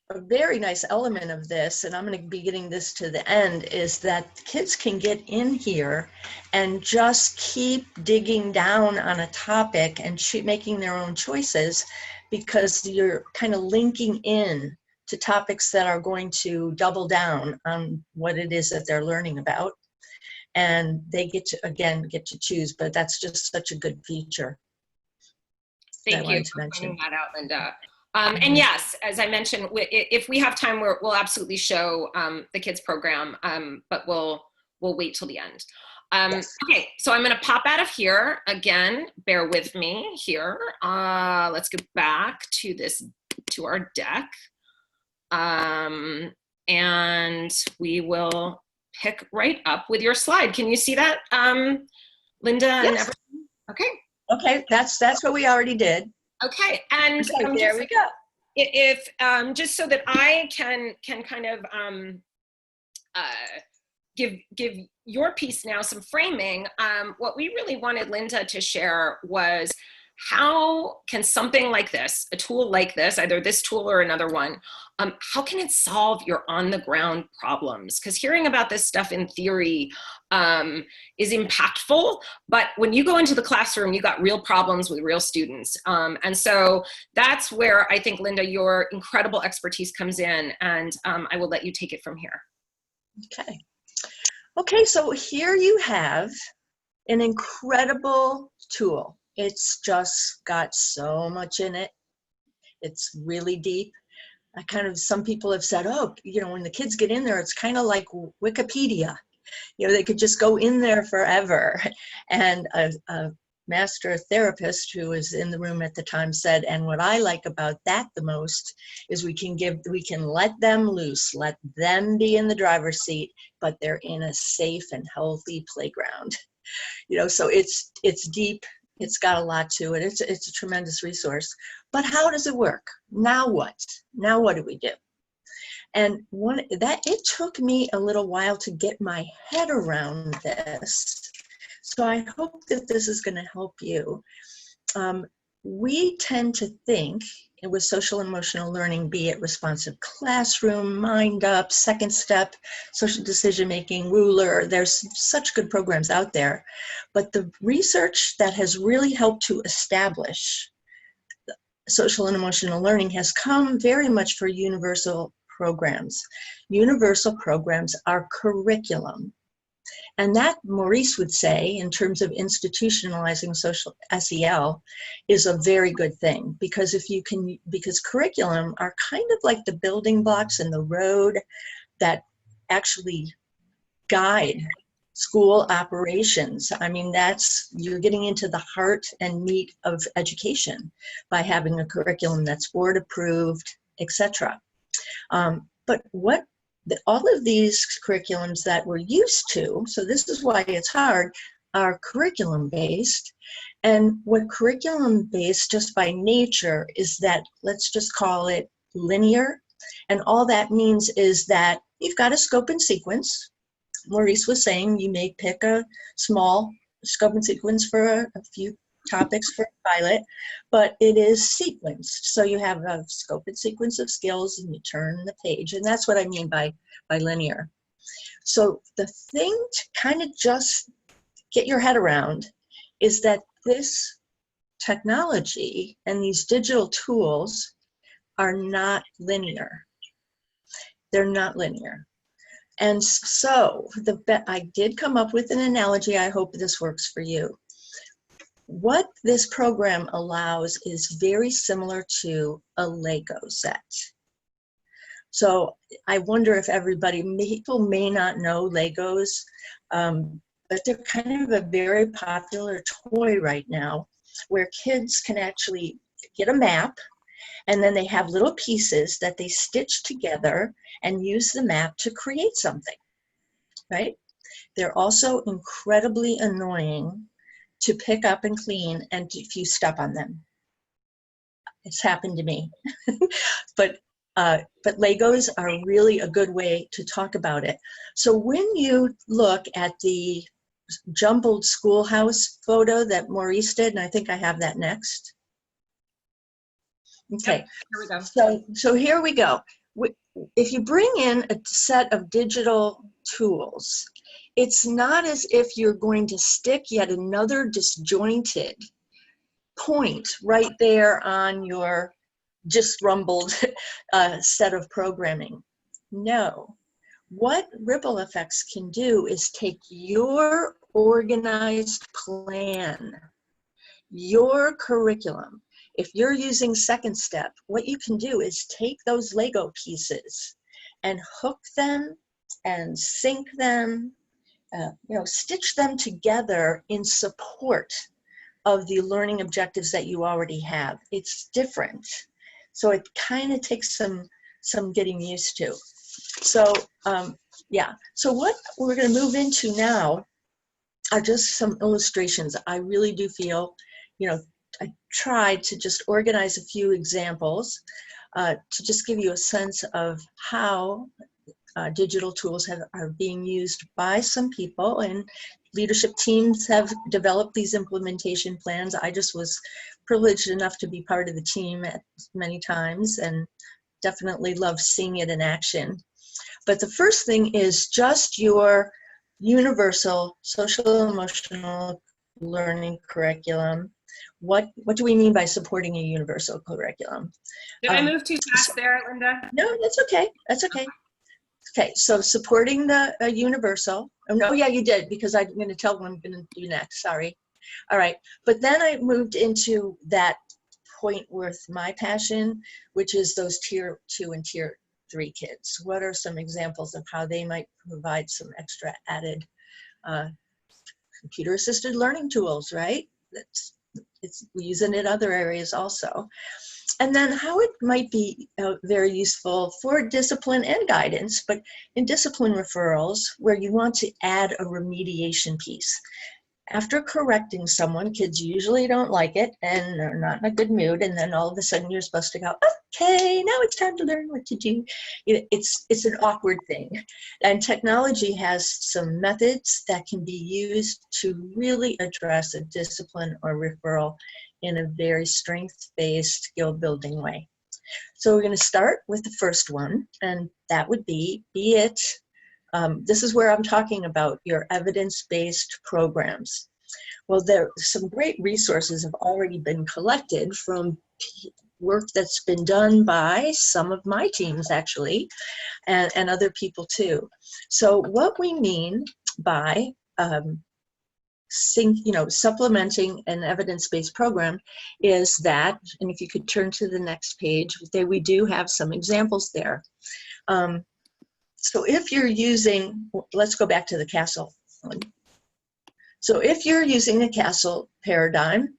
A very nice element of this, and I'm going to be getting this to the end, is that kids can get in here and just keep digging down on a topic and making their own choices, because you're kind of linking in to topics that are going to double down on what it is that they're learning about. And they get to choose, but that's just such a good feature. Thank you for pointing that out, Linda. And yes, as I mentioned, if we have time, we'll absolutely show the kids program, but we'll wait till the end. Yes. Okay, so I'm going to pop out of here again. Bear with me here. Let's go back to our deck, and we will pick right up with your slide. Can you see that, Linda? Yes. And everything? Okay. Okay, that's what we already did. Okay, and there we go. If just so that I can kind of give your piece now some framing, what we really wanted Linda to share was how can something like this, a tool like this, either this tool or another one, how can it solve your on-the-ground problems? Because hearing about this stuff in theory is impactful, but when you go into the classroom, you got real problems with real students. And so that's where I think, Linda, your incredible expertise comes in, and I will let you take it from here. Okay. Okay, so here you have an incredible tool. It's just got so much in it. It's really deep. Some people have said, oh, you know, when the kids get in there, it's kind of like Wikipedia. You know, they could just go in there forever. And a master therapist who was in the room at the time said, and what I like about that the most is we can let them loose, let them be in the driver's seat, but they're in a safe and healthy playground. You know, so it's deep. It's got a lot to it. It's a tremendous resource. But how does it work? Now what? Now what do we do? And it took me a little while to get my head around this. So I hope that this is going to help you. We tend to think with social emotional learning, be it responsive classroom, Mind Up, Second Step, social decision making, Ruler. There's such good programs out there. But the research that has really helped to establish social and emotional learning has come very much for universal programs. Universal programs are curriculum. And that, Maurice would say, in terms of institutionalizing social SEL, is a very good thing, because because curriculum are kind of like the building blocks in the road that actually guide school operations. I mean, you're getting into the heart and meat of education by having a curriculum that's board approved, etc. But all of these curriculums that we're used to, so this is why it's hard, are curriculum based. And what curriculum based just by nature is that, let's just call it linear. And all that means is that you've got a scope and sequence. Maurice was saying you may pick a small scope and sequence for a few topics for a pilot, but it is sequenced. So you have a scope and sequence of skills and you turn the page. And that's what I mean by linear. So the thing to kind of just get your head around is that this technology and these digital tools are not linear. They're not linear. And so I did come up with an analogy. I hope this works for you. What this program allows is very similar to a Lego set. So I wonder if people may not know Legos, but they're kind of a very popular toy right now, where kids can actually get a map, and then they have little pieces that they stitch together and use the map to create something, right? They're also incredibly annoying to pick up and clean, and if you step on them. It's happened to me. But Legos are really a good way to talk about it. So when you look at the jumbled schoolhouse photo that Maurice did, and I think I have that next. Okay, Here we go. So here we go. If you bring in a set of digital tools, it's not as if you're going to stick yet another disjointed point right there on your just rumbled set of programming. No. What Ripple Effects can do is take your organized plan, your curriculum. If you're using Second Step, what you can do is take those Lego pieces and hook them and sync them, stitch them together in support of the learning objectives that you already have. It's different. So it kind of takes some getting used to. So so what we're going to move into now are just some illustrations. I really do feel, I tried to just organize a few examples to just give you a sense of how digital tools are being used by some people, and leadership teams have developed these implementation plans. I just was privileged enough to be part of the team many times, and definitely love seeing it in action. But the first thing is just your universal social emotional learning curriculum. What do we mean by supporting a universal curriculum? Did I move too fast there, Linda? No, that's okay. That's okay. Okay, so supporting the universal. Oh, no, yeah, you did, because I'm going to tell what I'm going to do next. Sorry. All right. But then I moved into that point with my passion, which is those tier 2 and tier 3 kids. What are some examples of how they might provide some extra added computer-assisted learning tools, right? We use it in other areas also. And then how it might be very useful for discipline and guidance, but in discipline referrals, where you want to add a remediation piece. After correcting someone, kids usually don't like it and are not in a good mood, and then all of a sudden you're supposed to go, okay, now it's time to learn what to do. It's an awkward thing. And technology has some methods that can be used to really address a discipline or referral in a very strength-based skill building way. So we're going to start with the first one, and that would be it. This is where I'm talking about your evidence-based programs. Well, some great resources have already been collected from work that's been done by some of my teams, actually, and other people too. So what we mean by supplementing an evidence-based program is that, and if you could turn to the next page, we do have some examples there. So if you're using, let's go back to the CASEL one. So if you're using the CASEL paradigm,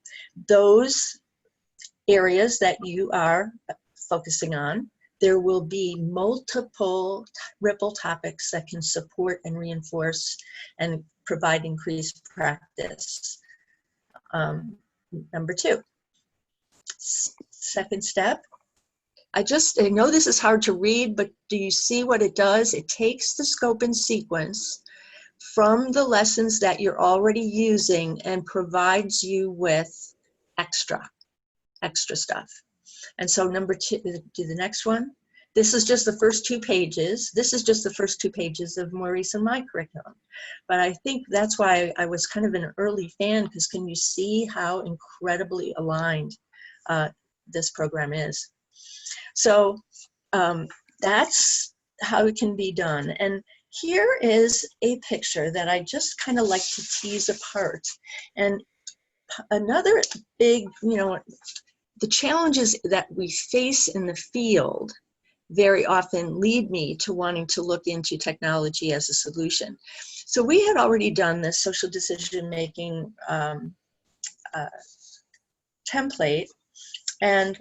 those areas that you are focusing on, there will be multiple ripple topics that can support and reinforce and provide increased practice. Number 2, second step. I know this is hard to read, but do you see what it does? It takes the scope and sequence from the lessons that you're already using and provides you with extra stuff. And so number 2, do the next one. This is just the first 2 pages. This is just the first 2 pages of Maurice and my curriculum. But I think that's why I was kind of an early fan, because can you see how incredibly aligned this program is? So that's how it can be done. And here is a picture that I just kind of like to tease apart. And another big, the challenges that we face in the field very often lead me to wanting to look into technology as a solution. So we had already done this social decision-making template, and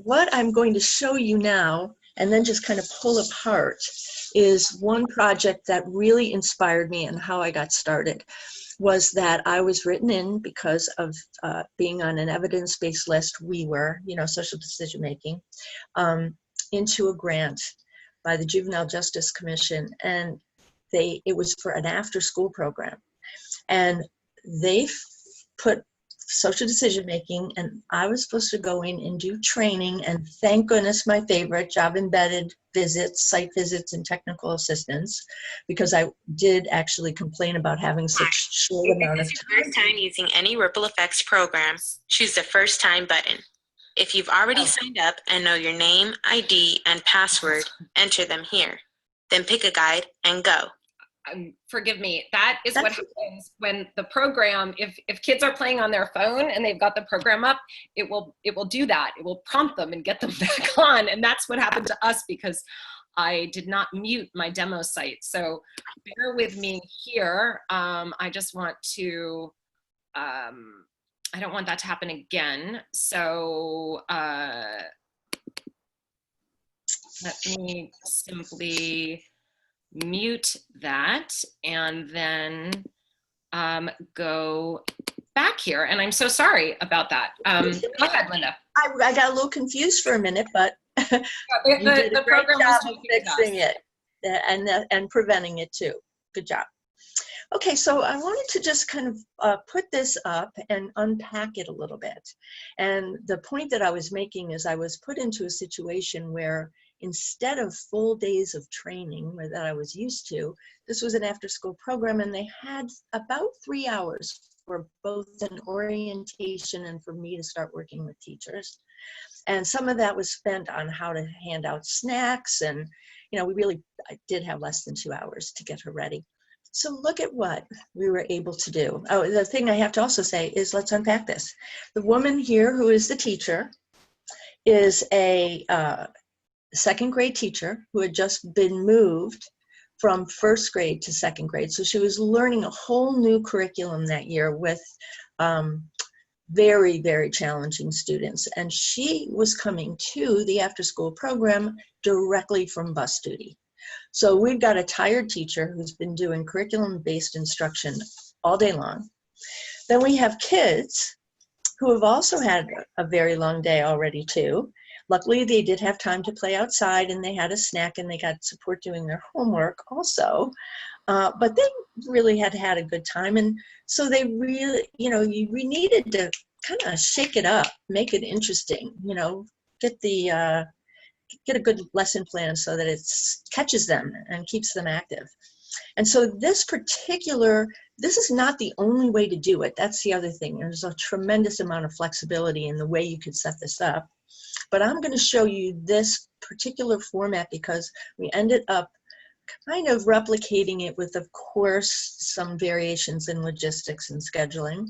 what I'm going to show you now, and then just kind of pull apart, is one project that really inspired me and how I got started. Was that I was written in because of being on an evidence-based list, social decision-making, into a grant by the Juvenile Justice Commission, and it was for an after-school program. And they put social decision-making, and I was supposed to go in and do training, and thank goodness my favorite, job-embedded visits, site visits, and technical assistance, because I did actually complain about having such short amount of If this is your first time using any Ripple Effects program, choose the First Time button. If you've already signed up and know your name, ID, and password, enter them here. Then pick a guide and go. Forgive me, that is what happens when the program, if kids are playing on their phone and they've got the program up, it will do that. It will prompt them and get them back on. And that's what happened to us because I did not mute my demo site. So bear with me here. I just want to, I don't want that to happen again. So let me simply mute that and then go back here. And I'm so sorry about that. Go ahead, Linda. I got a little confused for a minute, but the the program job was of fixing it and preventing it too. Good job. Okay, so I wanted to just kind of put this up and unpack it a little bit. And the point that I was making is I was put into a situation where instead of full days of training that I was used to, this was an after-school program, and they had about 3 hours for both an orientation and for me to start working with teachers. And some of that was spent on how to hand out snacks, and I did have less than 2 hours to get her ready. So look at what we were able to do. Oh, the thing I have to also say is let's unpack this. The woman here who is the teacher is a second grade teacher who had just been moved from first grade to second grade. So she was learning a whole new curriculum that year with very, very challenging students. And she was coming to the after-school program directly from bus duty. So we've got a tired teacher who's been doing curriculum-based instruction all day long. Then we have kids who have also had a very long day already too. Luckily, they did have time to play outside, and they had a snack, and they got support doing their homework also. But they really had a good time. And so they really, we needed to kind of shake it up, make it interesting, you know, get a good lesson plan so that it catches them and keeps them active. And so this is not the only way to do it. That's the other thing. There's a tremendous amount of flexibility in the way you could set this up. But I'm going to show you this particular format because we ended up kind of replicating it with, of course, some variations in logistics and scheduling.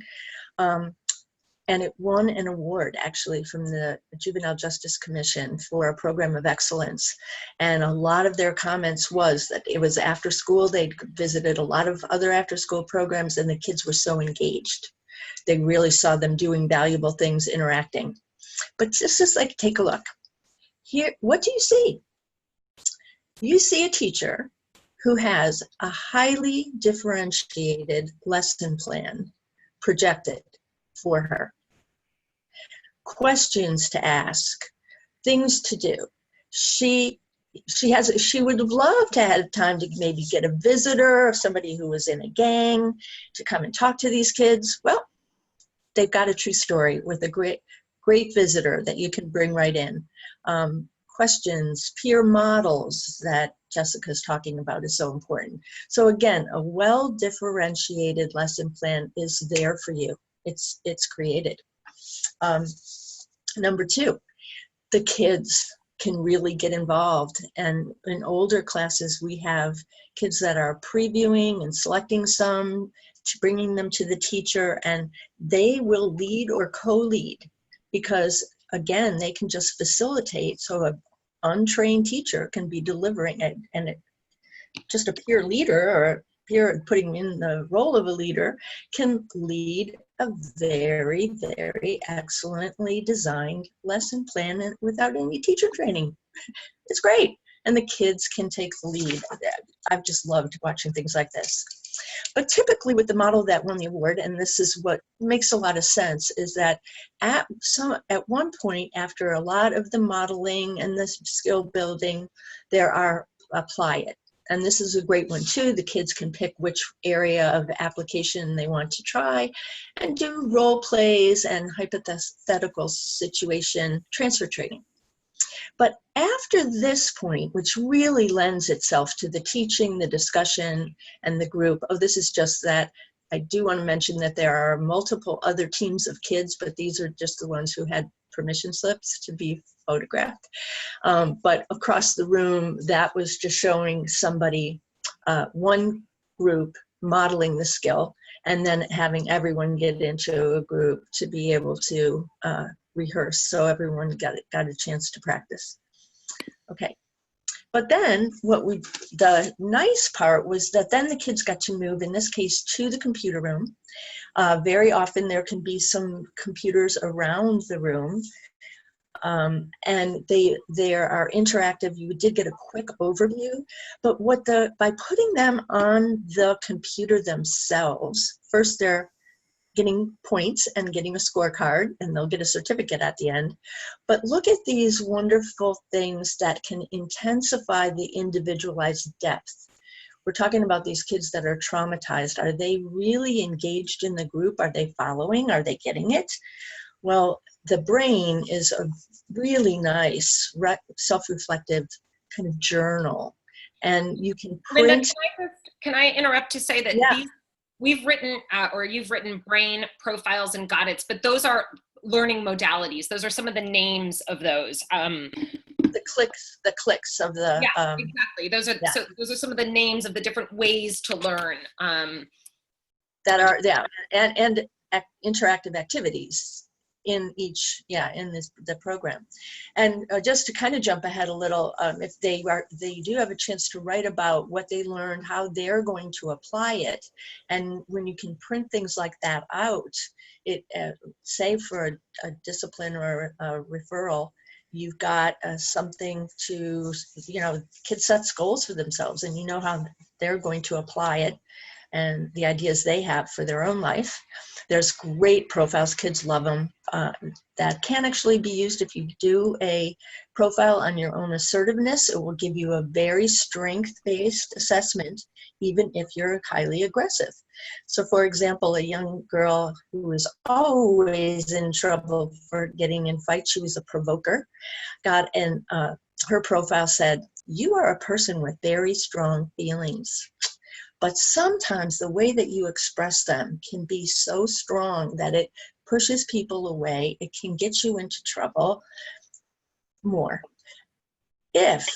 And it won an award, actually, from the Juvenile Justice Commission for a program of excellence. And a lot of their comments was that it was after school. They'd visited a lot of other after-school programs, and the kids were so engaged. They really saw them doing valuable things, interacting. But just like, take a look. Here, what do you see? You see a teacher who has a highly differentiated lesson plan projected for her. Questions to ask, things to do. She would have loved to have time to maybe get a visitor or somebody who was in a gang to come and talk to these kids. Well, they've got a true story with a great visitor that you can bring right in. Questions, peer models that Jessica's talking about is so important. So again, a well-differentiated lesson plan is there for you. It's created. Number two, the kids can really get involved. And in older classes, we have kids that are previewing and selecting some, bringing them to the teacher, and they will lead or co-lead because, again, they can just facilitate. So an untrained teacher can be delivering it, and just a peer leader or a peer putting in the role of a leader can lead a very, very excellently designed lesson plan without any teacher training. It's great. And the kids can take the lead. I've just loved watching things like this. But typically with the model that won the award, and this is what makes a lot of sense, is that at one point after a lot of the modeling and the skill building, there are apply it. And this is a great one too. The kids can pick which area of application they want to try and do role plays and hypothetical situation transfer training. But after this point, which really lends itself to the teaching, the discussion, and the group, this is just that. I do want to mention that there are multiple other teams of kids, but these are just the ones who had permission slips to be photographed. But across the room, that was just showing somebody, one group modeling the skill, and then having everyone get into a group to be able to rehearse. So everyone got a chance to practice. Okay. But then the nice part was that then the kids got to move, in this case, to the computer room. Very often there can be some computers around the room, and they are interactive. You did get a quick overview, but by putting them on the computer themselves, first they're getting points and getting a scorecard, and they'll get a certificate at the end. But look at these wonderful things that can intensify the individualized depth. We're talking about these kids that are traumatized. Are they really engaged in the group? Are they following? Are they getting it? Well, the brain is a really nice self-reflective kind of journal, and you can print. Linda, can I interrupt to say that Yeah. We've written, or you've written brain profiles and Goddets, but those are learning modalities. Those are some of the names of those. The clicks of the. Yeah, exactly. Those are some of the names of the different ways to learn. That are, yeah, and interactive activities in the program. And just to kind of jump ahead a little, if they do have a chance to write about what they learned, how they're going to apply it. And when you can print things like that out, it say for a discipline or a referral, you've got something to, kids set goals for themselves, and you know how they're going to apply it. and the ideas they have for their own life. There's great profiles. Kids love them. That can actually be used if you do a profile on your own assertiveness. It will give you a very strength-based assessment, even if you're highly aggressive. So for example, a young girl who was always in trouble for getting in fights, she was a provoker, got in, her profile said, "You are a person with very strong feelings. But sometimes the way that you express them can be so strong that it pushes people away. It can get you into trouble more. If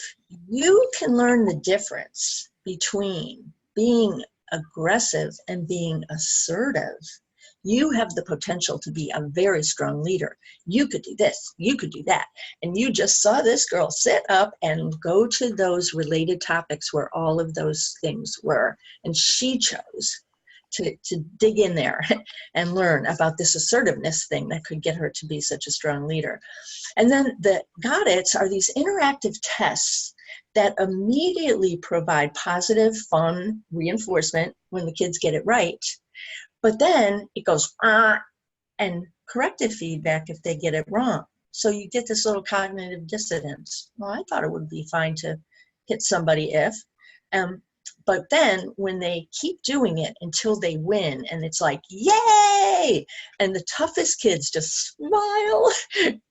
you can learn the difference between being aggressive and being assertive, you have the potential to be a very strong leader. You could do this, you could do that. And you just saw this girl sit up and go to those related topics where all of those things were. And she chose to dig in there and learn about this assertiveness thing that could get her to be such a strong leader. And then the Got It's are these interactive tests that immediately provide positive, fun reinforcement when the kids get it right. But then it goes, and corrective feedback if they get it wrong. So you get this little cognitive dissonance. Well, I thought it would be fine to hit somebody if. But then when they keep doing it until they win, and it's like, yay! And the toughest kids just smile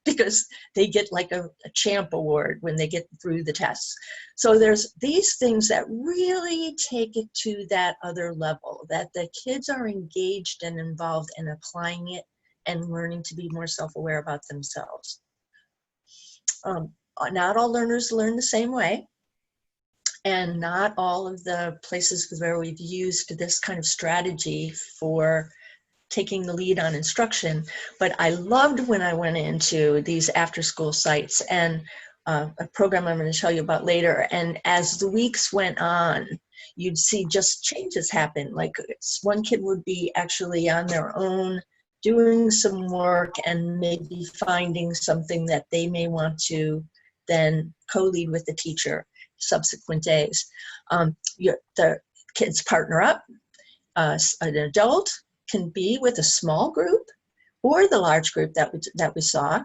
because they get like a champ award when they get through the tests. So there's these things that really take it to that other level, that the kids are engaged and involved in applying it and learning to be more self-aware about themselves. Not all learners learn the same way. And not all of the places where we've used this kind of strategy for taking the lead on instruction, but I loved when I went into these after-school sites and a program I'm going to tell you about later. And as the weeks went on, you'd see just changes happen. Like one kid would be actually on their own doing some work and maybe finding something that they may want to then co-lead with the teacher subsequent days. The kids partner up. An adult can be with a small group or the large group that we saw,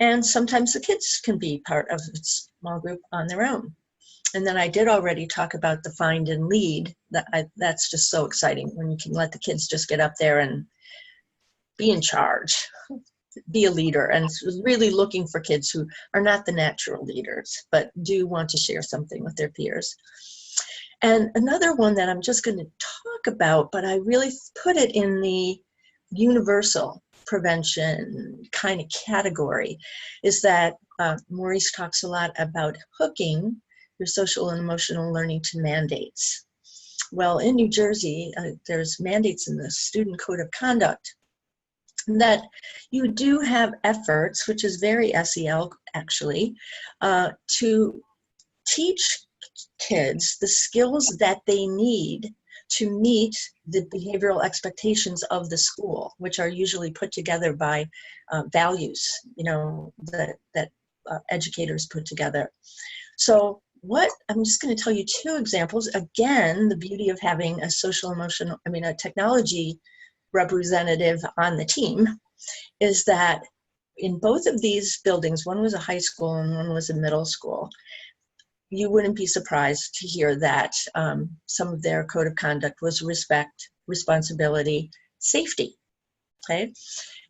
and sometimes the kids can be part of a small group on their own. And then I did already talk about the find and lead. That's just so exciting when you can let the kids just get up there and be in charge, be a leader, and really looking for kids who are not the natural leaders, but do want to share something with their peers. And another one that I'm just going to talk about, but I really put it in the universal prevention kind of category, is that Maurice talks a lot about hooking your social and emotional learning to mandates. Well, in New Jersey, there's mandates in the Student Code of Conduct that you do have efforts, which is very SEL actually, to teach kids the skills that they need to meet the behavioral expectations of the school, which are usually put together by values, that educators put together. So I'm just going to tell you two examples. Again, the beauty of having a technology representative on the team is that in both of these buildings, one was a high school and one was a middle school, you wouldn't be surprised to hear that some of their code of conduct was respect, responsibility, safety, okay?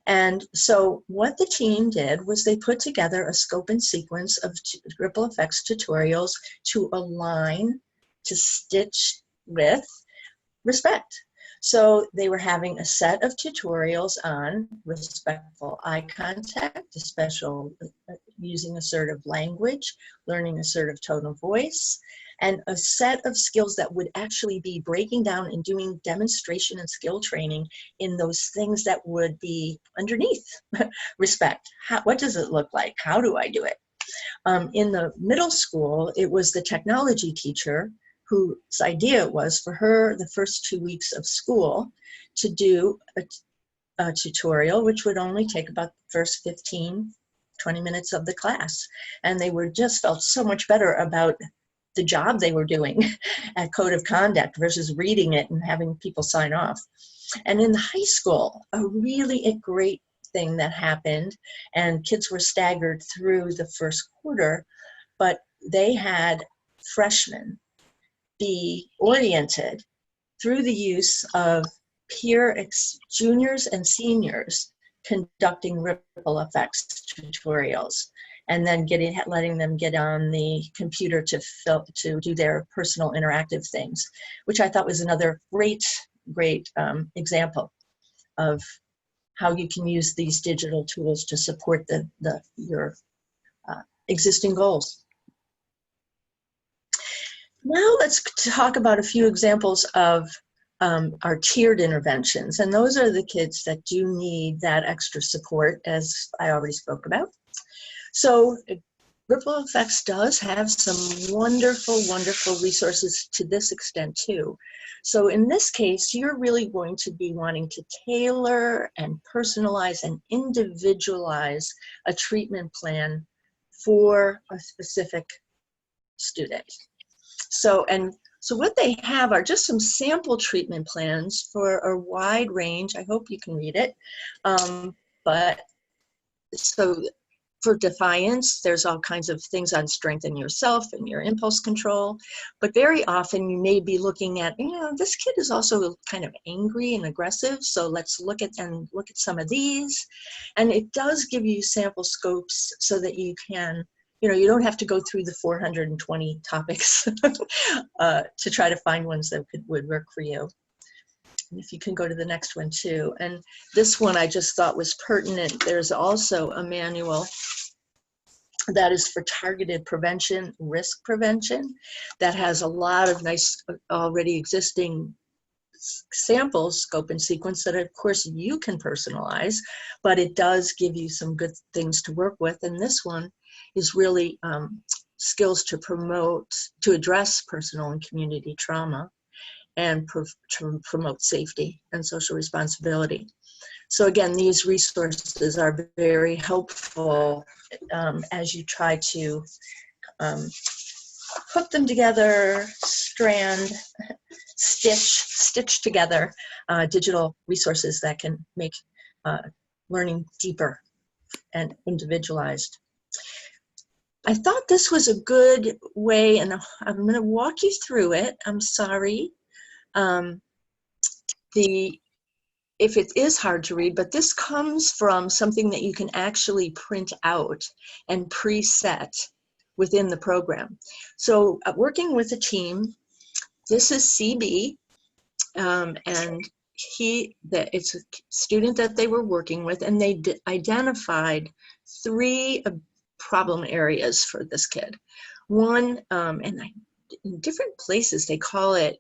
And so what the team did was they put together a scope and sequence of ripple effects tutorials to align, to stitch with respect. So they were having a set of tutorials on respectful eye contact, using assertive language, learning assertive tone of voice, and a set of skills that would actually be breaking down and doing demonstration and skill training in those things that would be underneath respect. What does it look like? How do I do it? In the middle school, it was the technology teacher whose idea it was for her the first 2 weeks of school to do a tutorial, which would only take about the first 15, 20 minutes of the class. And they just felt so much better about the job they were doing at code of conduct versus reading it and having people sign off. And in high school, a great thing that happened, and kids were staggered through the first quarter, but they had freshmen be oriented through the use of juniors and seniors conducting ripple effects tutorials, and then letting them get on the computer to do their personal interactive things, which I thought was another great example of how you can use these digital tools to support your existing goals. Now let's talk about a few examples of our tiered interventions, and those are the kids that do need that extra support, as I already spoke about. So Ripple Effects does have some wonderful, wonderful resources to this extent too. So in this case, you're really going to be wanting to tailor and personalize and individualize a treatment plan for a specific student. So what they have are just some sample treatment plans for a wide range. I hope you can read it. So for defiance, there's all kinds of things on strengthen yourself and your impulse control. But very often you may be looking at, this kid is also kind of angry and aggressive. So let's look at some of these. And it does give you sample scopes so that you can, you don't have to go through the 420 topics to try to find ones that would work for you. And if you can go to the next one too. And this one I just thought was pertinent. There's also a manual that is for targeted prevention, risk prevention, that has a lot of nice already existing samples, scope and sequence, that of course you can personalize, but it does give you some good things to work with. And this one is really skills to address personal and community trauma and to promote safety and social responsibility. So again, these resources are very helpful as you try to hook them together, stitch together digital resources that can make learning deeper and individualized. I thought this was a good way, and I'm going to walk you through it. I'm sorry. If it is hard to read, but this comes from something that you can actually print out and preset within the program. So working with a team, this is CB, and it's a student that they were working with, and they identified 3 problem areas for this kid. One, in different places they call it,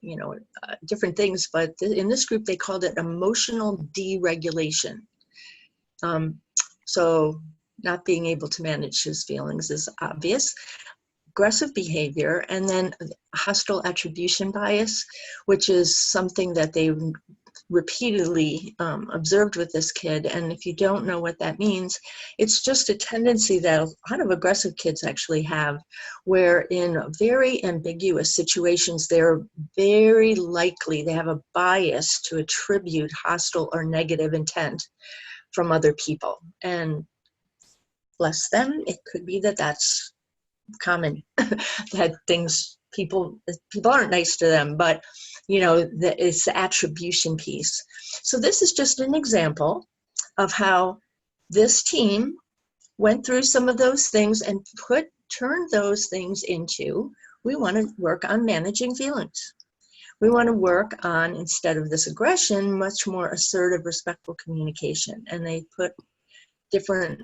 different things, but in this group they called it emotional deregulation. So not being able to manage his feelings is obvious. Aggressive behavior, and then hostile attribution bias, which is something that they repeatedly observed with this kid. And if you don't know what that means, it's just a tendency that a lot of aggressive kids actually have, where in very ambiguous situations, they're very likely, they have a bias to attribute hostile or negative intent from other people. And bless them, it could be that that's common, that people aren't nice to them, but it's the attribution piece. So this is just an example of how this team went through some of those things and turned those things into, we want to work on managing feelings. We want to work on, instead of this aggression, much more assertive, respectful communication. And they put different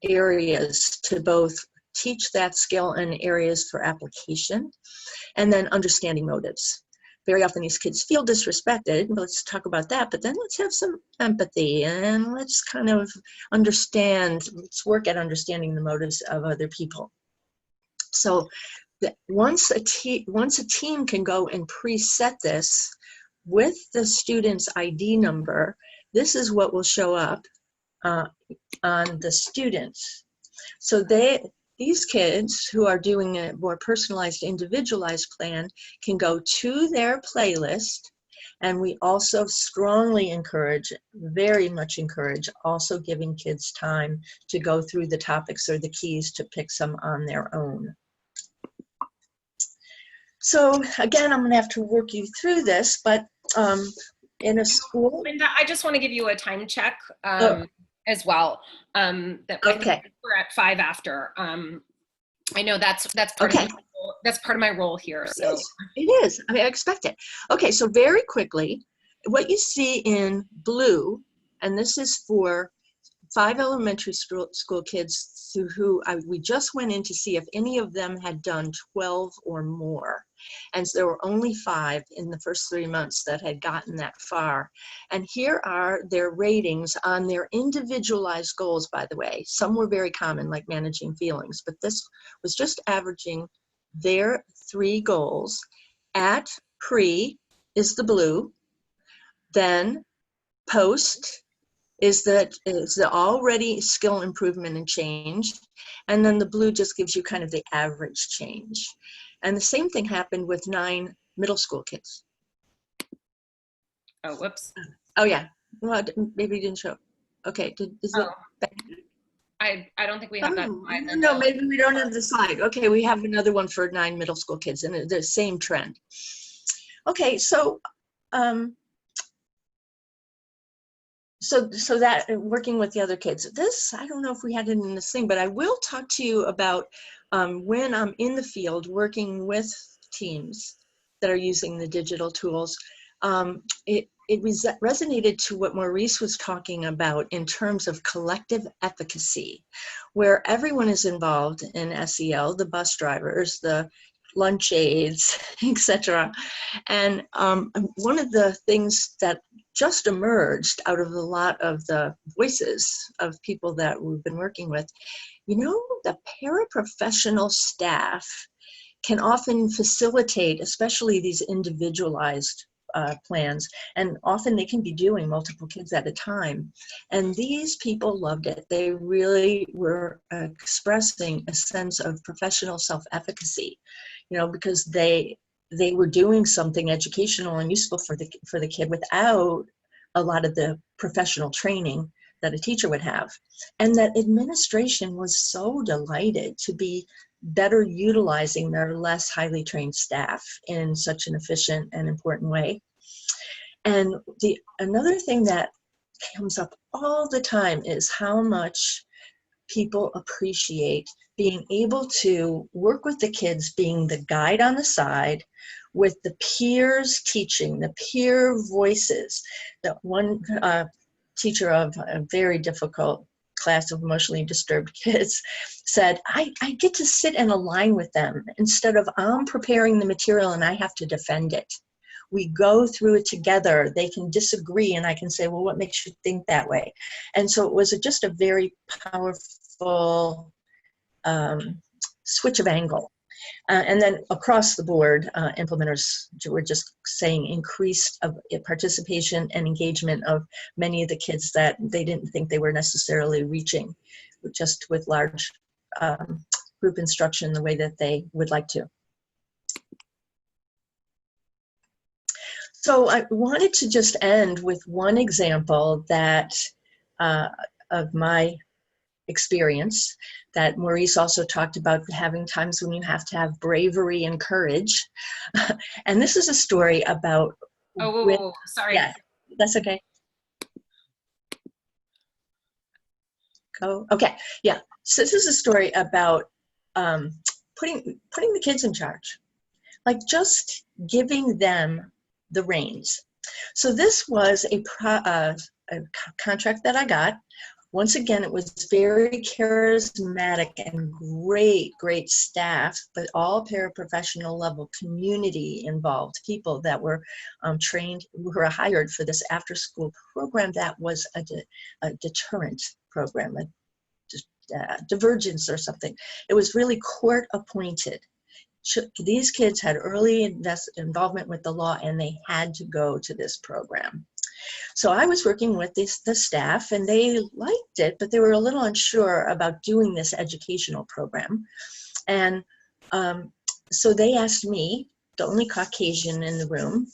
areas to both teach that skill and areas for application, and then understanding motives. Very often these kids feel disrespected, let's talk about that, but then let's have some empathy and let's kind of let's work at understanding the motives of other people. So once a team can go and preset this with the student's ID number, this is what will show up on the students. So these kids who are doing a more personalized, individualized plan can go to their playlist. And we also strongly encourage, very much encourage, also giving kids time to go through the topics or the keys to pick some on their own. So again, I'm gonna have to work you through this, but in a school. Linda, I just want to give you a time check as well. That I Okay. think we're at 5 after. I know that's part Okay. of that's part of my role here. So It is. I mean, I expect it. Okay, so very quickly, what you see in blue, and this is for 5 elementary school kids who we just went in to see if any of them had done 12 or more. And so there were only 5 in the first 3 months that had gotten that far. And here are their ratings on their individualized goals, by the way. Some were very common, like managing feelings, but this was just averaging their 3 goals. At pre is the blue, then post is the already skill improvement and change, and then the blue just gives you kind of the average change. And the same thing happened with 9 middle school kids. oh, whoops. Oh yeah, well, maybe you didn't show. Okay, is it? I don't think we have that slide. Then. No, maybe we don't have the slide. Okay, we have another one for 9 middle school kids, and the same trend. Okay, so so that working with the other kids, this, I don't know if we had it in this thing, but I will talk to you about when I'm in the field working with teams that are using the digital tools. It resonated to what Maurice was talking about in terms of collective efficacy, where everyone is involved in SEL, the bus drivers, the lunch aides, etc. And one of the things that just emerged out of a lot of the voices of people that we've been working with, you know, the paraprofessional staff can often facilitate, especially these individualized plans, and often they can be doing multiple kids at a time. And these people loved it. They really were expressing a sense of professional self-efficacy, you know, because they were doing something educational and useful for the kid without a lot of the professional training that a teacher would have. And that administration was so delighted to be better utilizing their less highly trained staff in such an efficient and important way. And another thing that comes up all the time is how much people appreciate being able to work with the kids, being the guide on the side, with the peers teaching, the peer voices. That one teacher of a very difficult class of emotionally disturbed kids said, I get to sit and align with them instead of I'm preparing the material and I have to defend it. We go through it together. They can disagree and I can say, well, what makes you think that way? And so it was just a very powerful switch of angle. And then across the board, implementers were just saying increased participation and engagement of many of the kids that they didn't think they were necessarily reaching, just with large group instruction the way that they would like to. So I wanted to just end with one example that of my experience that Maurice also talked about, having times when you have to have bravery and courage. And this is a story about... Oh, sorry. Yeah, that's okay. Go. Okay, yeah. So this is a story about putting the kids in charge, like just giving them the reins. So this was a contract that I got. Once again, it was very charismatic and great staff, but all paraprofessional level, community involved, people that were trained, who were hired for this after school program that was a deterrent program, a divergence or something. It was really court appointed. these kids had early involvement with the law, and they had to go to this program. So I was working with the staff, and they liked it, but they were a little unsure about doing this educational program. And so they asked me, the only Caucasian in the room,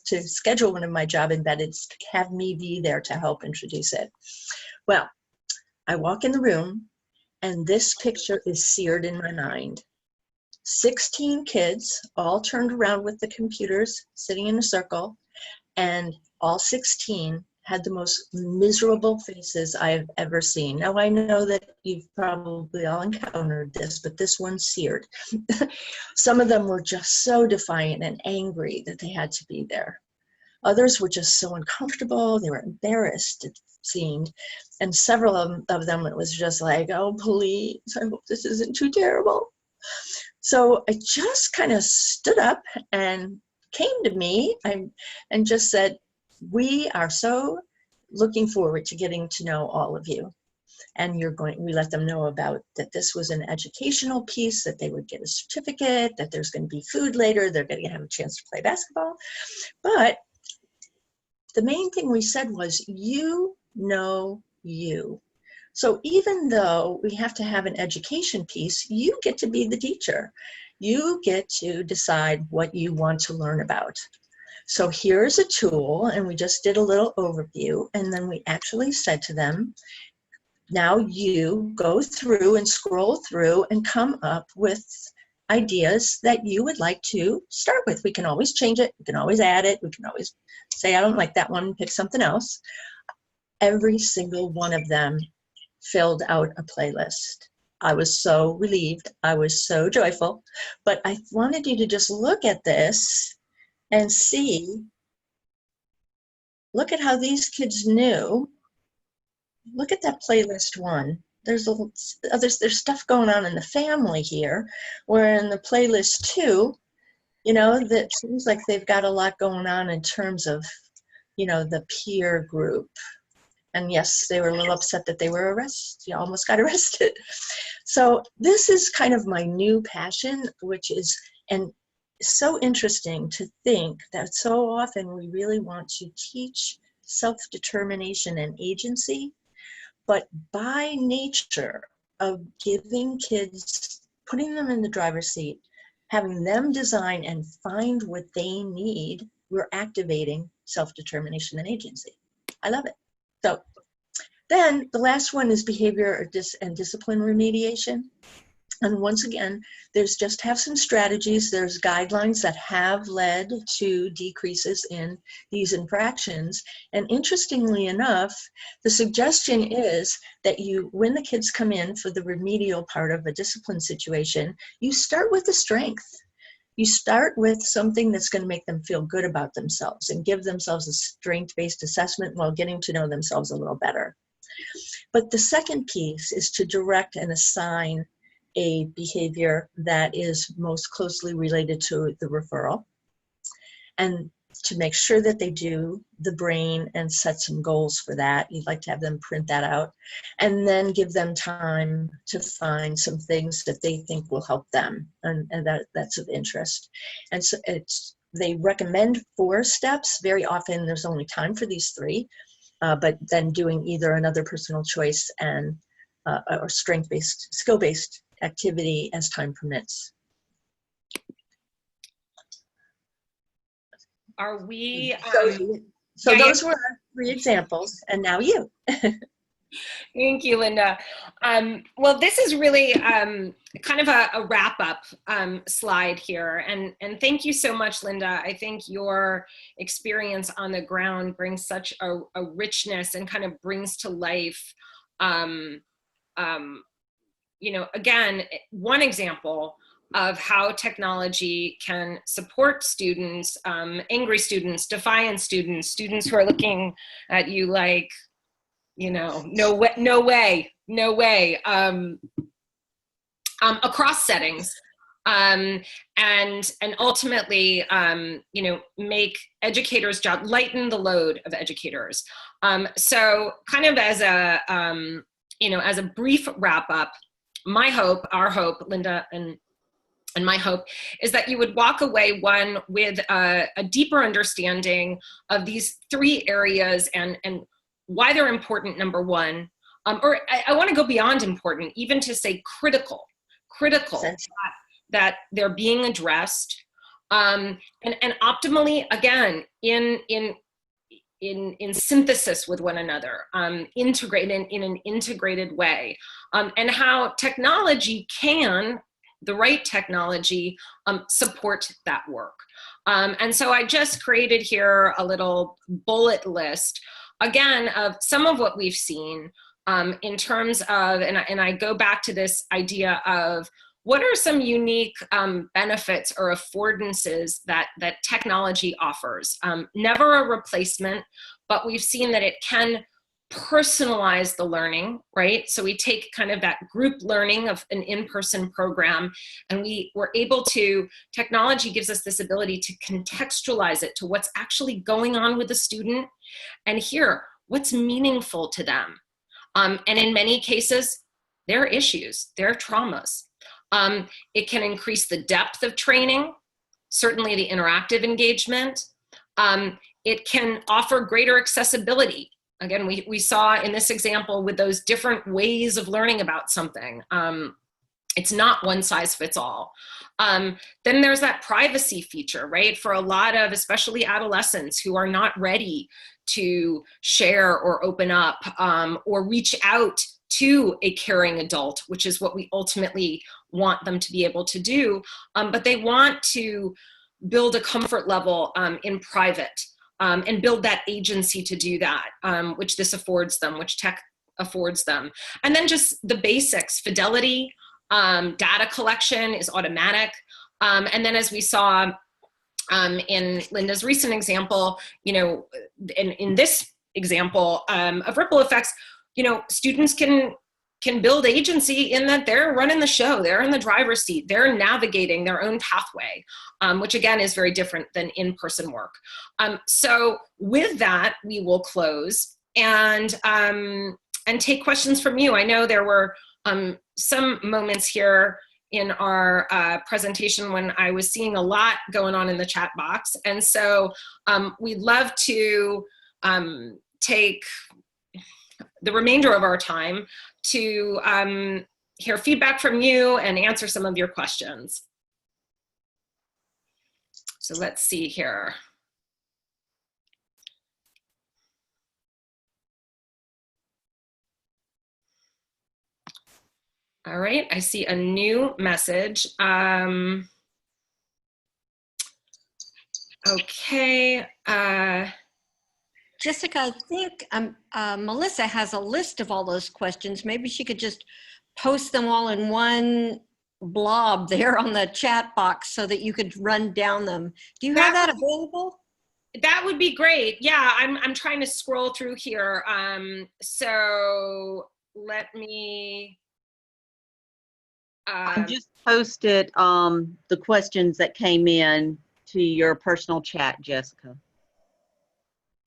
to schedule one of my job embeddeds to have me be there to help introduce it. Well, I walk in the room, and this picture is seared in my mind. 16 kids all turned around with the computers, sitting in a circle, and all 16 had the most miserable faces I've ever seen. Now, I know that you've probably all encountered this, but this one's seared. Some of them were just so defiant and angry that they had to be there. Others were just so uncomfortable. They were embarrassed, it seemed. And several of them, it was just like, oh, please, I hope this isn't too terrible. So I just kind of stood up and came to me and just said, we are so looking forward to getting to know all of you. And we let them know about that this was an educational piece, that they would get a certificate, that there's going to be food later, they're going to have a chance to play basketball. But the main thing we said was, you know you. So even though we have to have an education piece, you get to be the teacher. You get to decide what you want to learn about. So here's a tool, and we just did a little overview, and then we actually said to them, now you go through and scroll through and come up with ideas that you would like to start with. We can always change it, we can always add it, we can always say, I don't like that one, pick something else. Every single one of them filled out a playlist. I was so relieved, I was so joyful, but I wanted you to just look at this and see, look at how these kids knew. Look at that playlist one. There's stuff going on in the family here, where in the playlist two, that seems like they've got a lot going on in terms of, the peer group. And yes, they were a little upset that they were arrested, almost got arrested. So this is kind of my new passion, which is, and so interesting to think that so often we really want to teach self-determination and agency, but by nature of giving kids, putting them in the driver's seat, having them design and find what they need, we're activating self-determination and agency. I love it. So then the last one is behavior and discipline remediation. And once again, have some strategies. There's guidelines that have led to decreases in these infractions. And interestingly enough, the suggestion is that when the kids come in for the remedial part of a discipline situation, you start with the strength. You start with something that's going to make them feel good about themselves and give themselves a strength-based assessment while getting to know themselves a little better. But the second piece is to direct and assign a behavior that is most closely related to the referral, and to make sure that they do the brain and set some goals for that. You'd like to have them print that out, and then give them time to find some things that they think will help them, and that's of interest. And so they recommend 4 steps. Very often there's only time for these 3, but then doing either another personal choice and or strength-based, skill-based activity as time permits. Are we? So those were our 3 examples, and now you. Thank you, Linda. Well, this is really kind of a wrap-up slide here, and thank you so much, Linda. I think your experience on the ground brings such a richness and kind of brings to life, again, one example of how technology can support students, angry students, defiant students, students who are looking at you like, no way, across settings, and ultimately, make educators' job, lighten the load of educators. So kind of as a brief wrap up, my hope, our hope, Linda and And my hope is that you would walk away, one, with a deeper understanding of these three areas and why they're important, number one. Or I want to go beyond important, even to say critical that they're being addressed. And optimally, again, in synthesis with one another, integrated in an integrated way, and how technology can, the right technology, support that work. And so I just created here a little bullet list, again, of some of what we've seen in terms of, and I go back to this idea of what are some unique benefits or affordances that technology offers. Never a replacement, but we've seen that it can personalize the learning, right? So we take kind of that group learning of an in-person program, and we're able to, technology gives us this ability to contextualize it to what's actually going on with the student and hear what's meaningful to them. And in many cases, their issues, their traumas. It can increase the depth of training, certainly the interactive engagement. It can offer greater accessibility. Again, we saw in this example with those different ways of learning about something. It's not one size fits all. Then there's that privacy feature, right? For a lot of, especially adolescents who are not ready to share or open up or reach out to a caring adult, which is what we ultimately want them to be able to do. But they want to build a comfort level in private and build that agency to do that, which this affords them, which tech affords them. And then just the basics, fidelity, data collection is automatic. And then as we saw in Linda's recent example, you know, in this example of ripple effects, you know, students can build agency in that they're running the show, they're in the driver's seat, they're navigating their own pathway, which again is very different than in-person work. So with that, we will close and take questions from you. I know there were some moments here in our presentation when I was seeing a lot going on in the chat box. And so we'd love to take the remainder of our time to hear feedback from you and answer some of your questions. So let's see here. All right, I see a new message. Okay. Jessica, I think Melissa has a list of all those questions. Maybe she could just post them all in one blob there on the chat box so that you could run down them. Do you have that available? That would be great. Yeah, I'm trying to scroll through here. So let me. I just posted the questions that came in to your personal chat, Jessica.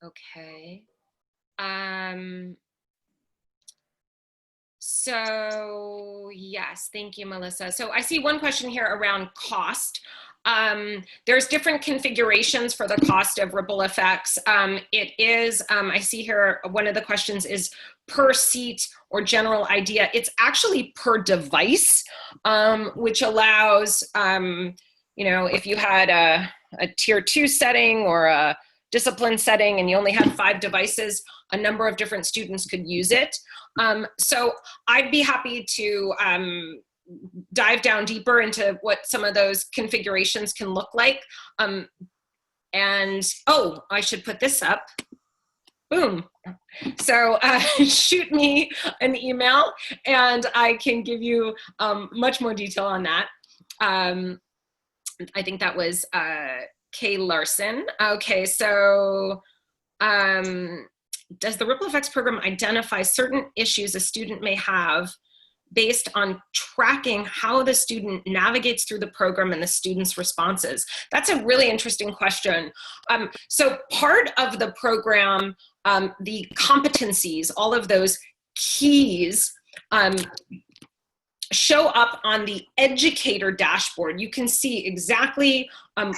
Okay. So yes, thank you, Melissa. So I see one question here around cost. There's different configurations for the cost of ripple effects. It is, I see here, one of the questions is per seat or general idea. It's actually per device, which allows, you know, if you had a tier 2 setting or a discipline setting and you only had 5 devices, a number of different students could use it. So I'd be happy to dive down deeper into what some of those configurations can look like. And, oh, I should put this up. Boom. So shoot me an email and I can give you much more detail on that. I think that was Kay Larson. Okay, so does the Ripple Effects program identify certain issues a student may have based on tracking how the student navigates through the program and the student's responses? That's a really interesting question. So part of the program, the competencies, all of those keys, show up on the educator dashboard. You can see exactly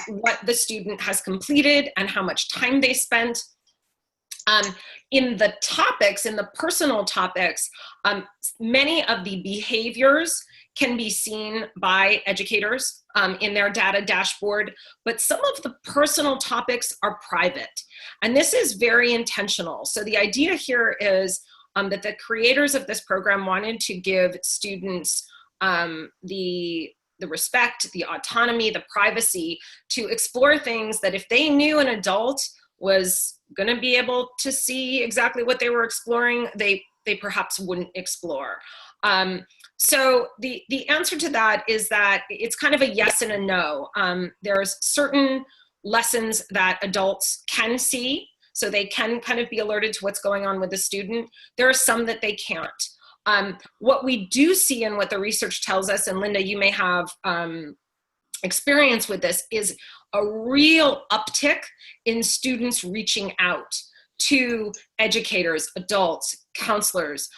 what the student has completed and how much time they spent. In the topics, in the personal topics, many of the behaviors can be seen by educators in their data dashboard, but some of the personal topics are private. And this is very intentional. So the idea here is that the creators of this program wanted to give students the respect, the autonomy, the privacy to explore things that if they knew an adult was going to be able to see exactly what they were exploring, they perhaps wouldn't explore. So the answer to that is that it's kind of a yes and a no. There's certain lessons that adults can see, so they can kind of be alerted to what's going on with the student. There are some that they can't. What we do see and what the research tells us, and Linda, you may have experience with this, is a real uptick in students reaching out to educators, adults, counselors,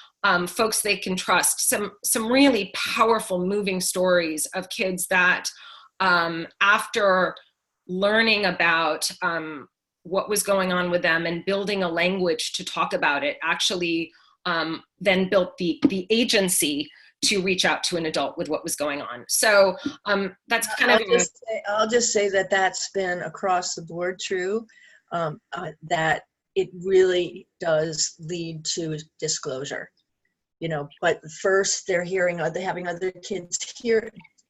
folks they can trust. Some really powerful, moving stories of kids that after learning about what was going on with them and building a language to talk about it, actually then built the agency to reach out to an adult with what was going on. So that's kind of... I'll just say that that's been across the board true, that it really does lead to disclosure. You know, but first they're having other kids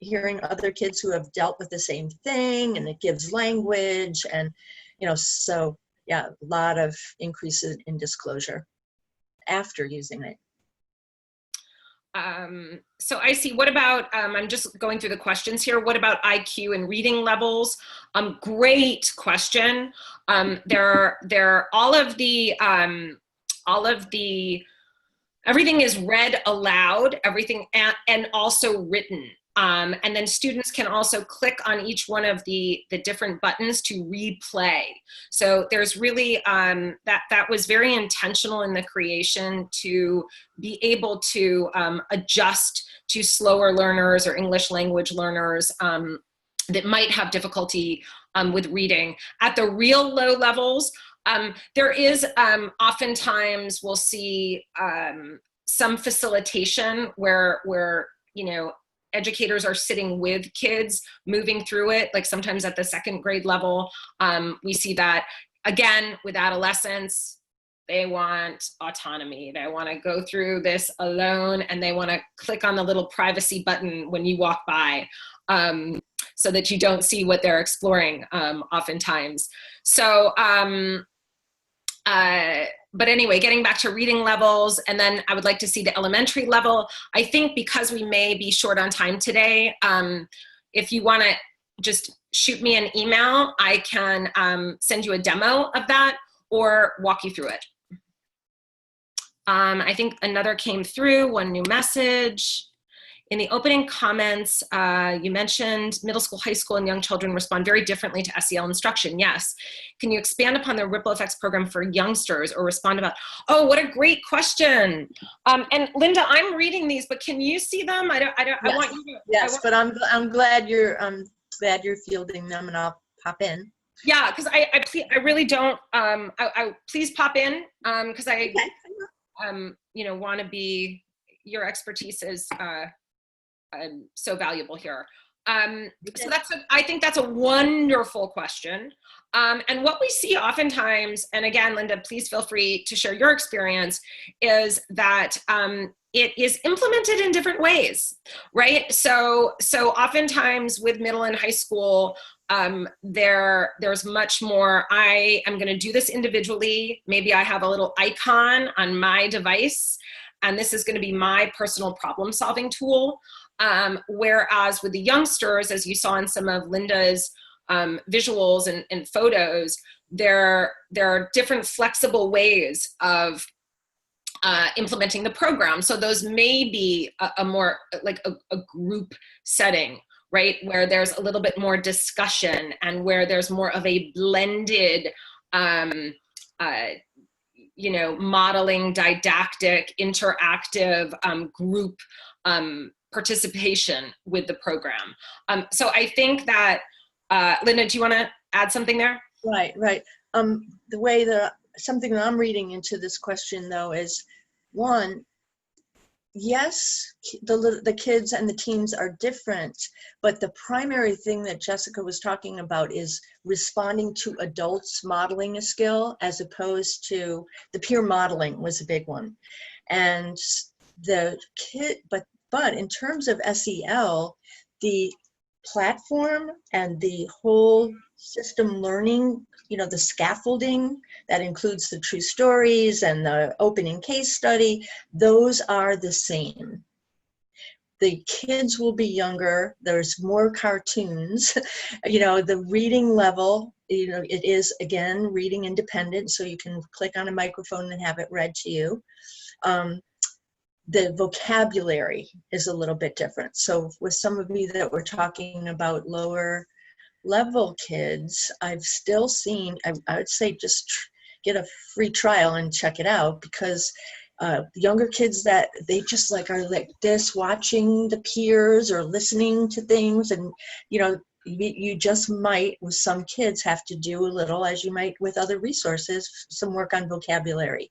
hearing other kids who have dealt with the same thing, and it gives language, and you know, so yeah, a lot of increases in disclosure after using it. So I see, what about, I'm just going through the questions here. What about IQ and reading levels? Great question. Everything is read aloud, everything, and also written. And then students can also click on each one of the different buttons to replay. So there's really, that was very intentional in the creation to be able to adjust to slower learners or English language learners that might have difficulty with reading. At the real low levels, there is oftentimes we'll see some facilitation where you know, educators are sitting with kids, moving through it, like sometimes at the second grade level. We see that, again, with adolescents, they want autonomy. They want to go through this alone, and they want to click on the little privacy button when you walk by, so that you don't see what they're exploring oftentimes. So, but anyway, getting back to reading levels, and then I would like to see the elementary level. I think because we may be short on time today, if you want to just shoot me an email, I can send you a demo of that or walk you through it. I think another came through, one new message. In the opening comments, you mentioned middle school, high school, and young children respond very differently to SEL instruction. Yes. Can you expand upon the Ripple Effects program for youngsters, or respond about, oh, what a great question. And Linda, I'm reading these, but can you see them? Yes. I want you to. Yes, but I'm glad you're fielding them, and I'll pop in. Yeah, because I really don't, please pop in, because I, you know, want to be, your expertise is, so valuable here. So I think that's a wonderful question. And what we see oftentimes, and again, Linda, please feel free to share your experience, is that it is implemented in different ways, right? So oftentimes with middle and high school, there's much more, I am gonna do this individually. Maybe I have a little icon on my device, and this is gonna be my personal problem solving tool. Whereas with the youngsters, as you saw in some of Linda's visuals and photos, there are different flexible ways of implementing the program. So those may be a more like a group setting, right? Where there's a little bit more discussion, and where there's more of a blended, you know, modeling, didactic, interactive group participation with the program. So I think that, Linda, do you want to add something there? Right, right. The way that something that I'm reading into this question though is, one, yes, the kids and the teens are different, but the primary thing that Jessica was talking about is responding to adults modeling a skill, as opposed to the peer modeling was a big one. And the kid, but in terms of SEL, the platform and the whole system learning, you know, the scaffolding that includes the true stories and the opening case study, those are the same. The kids will be younger, there's more cartoons, you know, the reading level, you know, it is, again, reading independent, so you can click on a microphone and have it read to you. The vocabulary is a little bit different. So with some of you that were talking about lower level kids, I've still seen, I would say just get a free trial and check it out, because younger kids that they just like are like this, watching the peers or listening to things, and you know, you just might with some kids have to do a little, as you might with other resources, some work on vocabulary,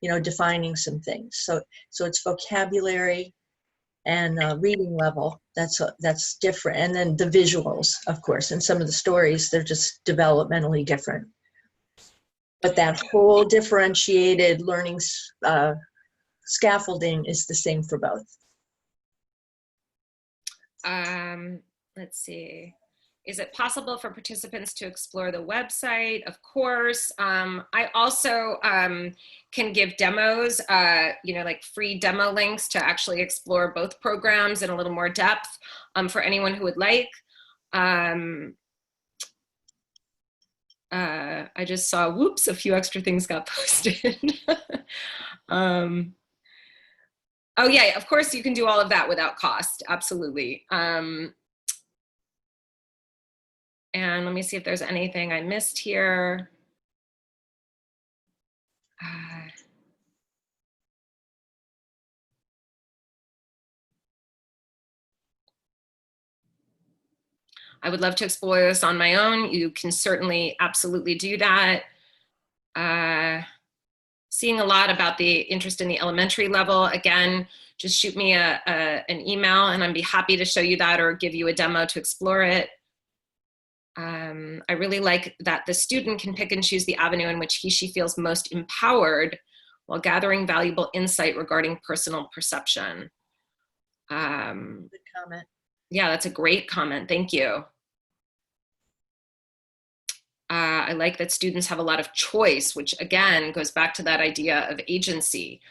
you know, defining some things. So it's vocabulary and reading level, that's different. And then the visuals, of course, and some of the stories, they're just developmentally different. But that whole differentiated learning scaffolding is the same for both. Let's see. Is it possible for participants to explore the website? Of course. I also can give demos, you know, like free demo links to actually explore both programs in a little more depth for anyone who would like. I just saw, whoops, a few extra things got posted. Oh yeah, of course you can do all of that without cost, absolutely. And let me see if there's anything I missed here. I would love to explore this on my own. You can certainly absolutely do that. Seeing a lot about the interest in the elementary level. Again, just shoot me an email and I'd be happy to show you that or give you a demo to explore it. I really like that the student can pick and choose the avenue in which she feels most empowered while gathering valuable insight regarding personal perception. Good comment. Yeah, that's a great comment. Thank you. I like that students have a lot of choice, which again goes back to that idea of agency.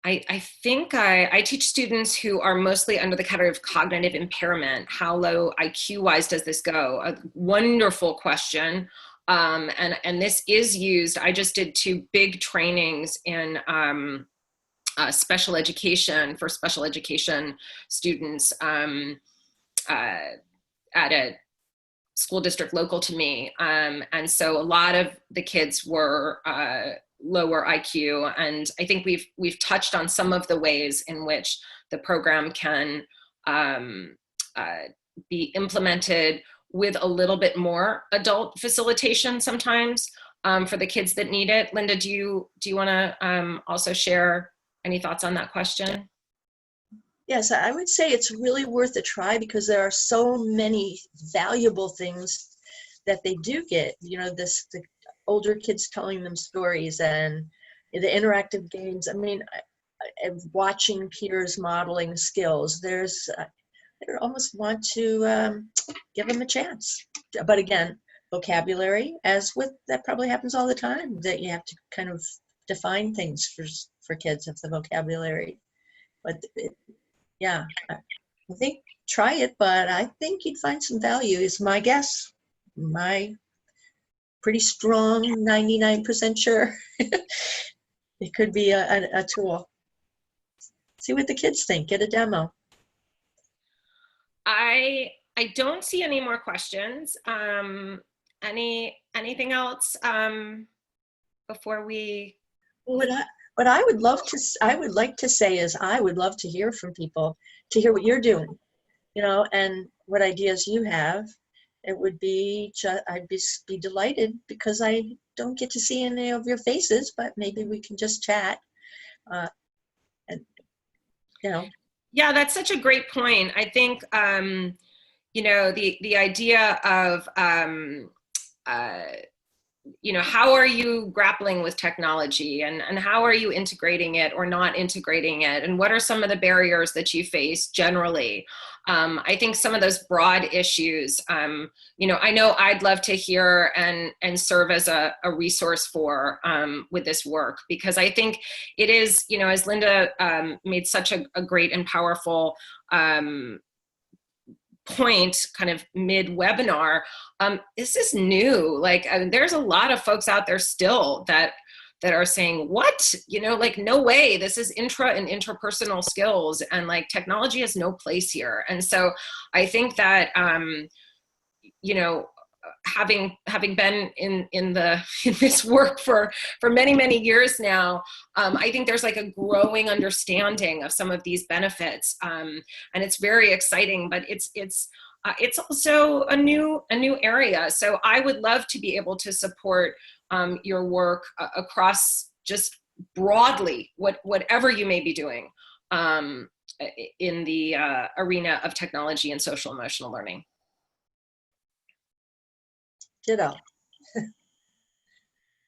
I think I teach students who are mostly under the category of cognitive impairment. How low IQ-wise does this go? A wonderful question. And this is used. I just did 2 big trainings in special education for special education students at a school district local to me. And so a lot of the kids were lower IQ. And I think we've touched on some of the ways in which the program can be implemented with a little bit more adult facilitation sometimes for the kids that need it. Linda, do you want to also share any thoughts on that question? Yes, I would say it's really worth a try, because there are so many valuable things that they do get. You know, the older kids telling them stories and the interactive games. I mean, watching peers modeling skills. I almost want to give them a chance. But again, vocabulary, as with that probably happens all the time, that you have to kind of define things for kids of the vocabulary. But yeah, I think try it, but I think you'd find some value is my guess. My pretty strong 99% sure. It could be a tool. See what the kids think, get a demo. I don't see any more questions. Anything else before we? What What I would love to, I would like to say is I would love to hear from people, to hear what you're doing, and what ideas you have. It would be, I'd be delighted because I don't get to see any of your faces, but maybe we can just chat. And, Yeah, that's such a great point. I think, the idea of, how are you grappling with technology and how are you integrating it or not integrating it? And what are some of the barriers that you face generally? I think some of those broad issues, I know I'd love to hear and serve as a resource for with this work, because I think it is, as Linda made such a great and powerful point kind of mid-webinar, this is new. Like, there's a lot of folks out there still that are saying, what, no way, this is intra and interpersonal skills, and like technology has no place here. And so I think that having been in this work for many years now, I think there's like a growing understanding of some of these benefits, and it's very exciting. But it's also a new area. So I would love to be able to support your work across just broadly whatever you may be doing in the arena of technology and social emotional learning. ditto.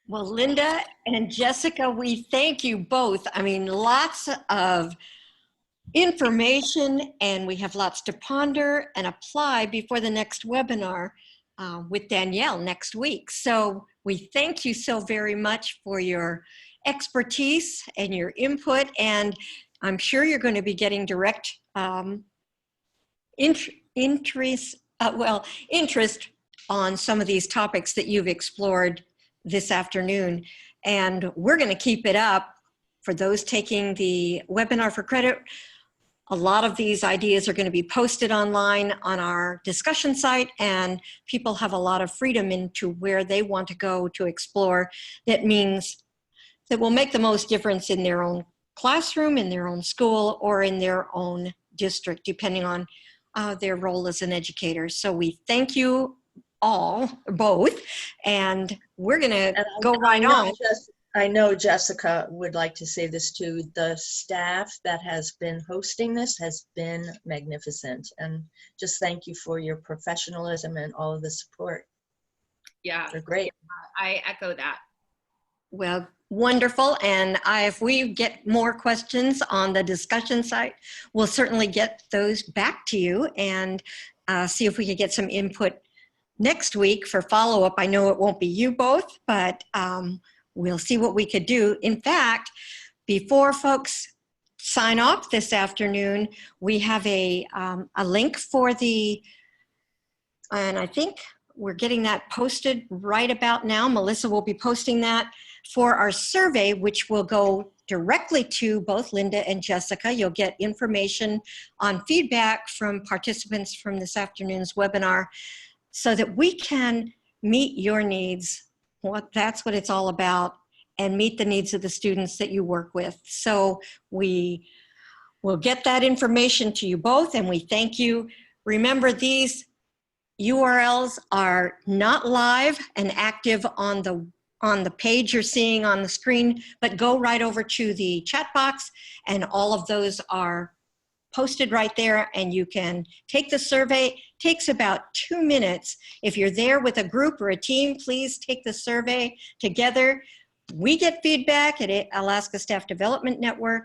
Well, Linda and Jessica, we thank you both. I mean, lots of information, and we have lots to ponder and apply before the next webinar with Danielle next week. So we thank you so very much for your expertise and your input, and I'm sure you're going to be getting direct interest on some of these topics that you've explored this afternoon. And we're going to keep it up for those taking the webinar for credit. A lot of these ideas are going to be posted online on our discussion site, and people have a lot of freedom into where they want to go to explore. That means that will make the most difference in their own classroom, in their own school, or in their own district, depending on their role as an educator. So we thank you all, both, and we're gonna go right on. I know Jessica would like to say this too. The staff that has been hosting this has been magnificent, and just thank you for your professionalism and all of the support. Yeah, they're great. I echo that. Well, wonderful. And if we get more questions on the discussion site, we'll certainly get those back to you and see if we could get some input next week for follow-up. I know it won't be you both, but we'll see what we could do. In fact, before folks sign off this afternoon, we have a link for and I think we're getting that posted right about now. Melissa will be posting that for our survey, which will go directly to both Linda and Jessica. You'll get information on feedback from participants from this afternoon's webinar, so that we can meet your needs. That's what it's all about, and meet the needs of the students that you work with. So we will get that information to you both, and we thank you. Remember, these URLs are not live and active on the page you're seeing on the screen, but go right over to the chat box, and all of those are posted right there, and you can take the survey. It takes about 2 minutes. If you're there with a group or a team, please take the survey together. We get feedback at Alaska Staff Development Network,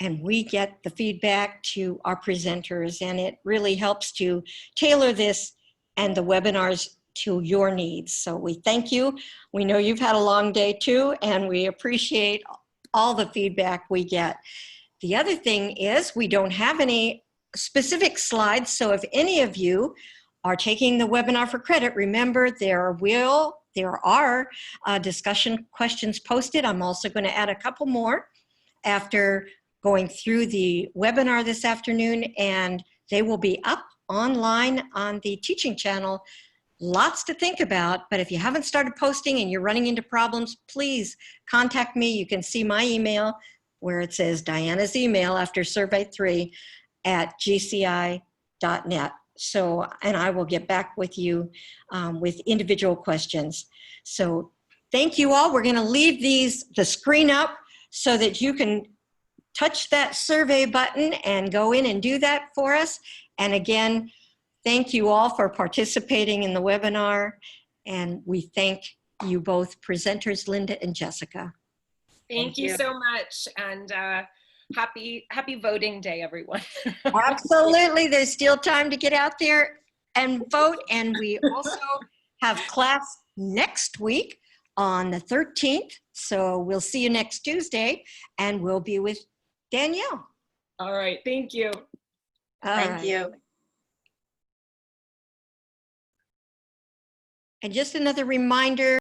and we get the feedback to our presenters, and it really helps to tailor this and the webinars to your needs. So we thank you. We know you've had a long day too, and we appreciate all the feedback we get. The other thing is we don't have any specific slides, so if any of you are taking the webinar for credit, remember there are discussion questions posted. I'm also going to add a couple more after going through the webinar this afternoon, and they will be up online on the teaching channel lots to think about, but if you haven't started posting and you're running into problems, please contact me. You can see my email where it says Diana's email after survey 3 at gci.net. So, and I will get back with you with individual questions. So thank you all. We're going to leave the screen up so that you can touch that survey button and go in and do that for us. And again, thank you all for participating in the webinar. And we thank you both presenters, Linda and Jessica. Thank you so much. And happy voting day, everyone. Absolutely. There's still time to get out there and vote. And we also have class next week on the 13th. So we'll see you next Tuesday and we'll be with Danielle. All right. Thank you. Thank you. And just another reminder,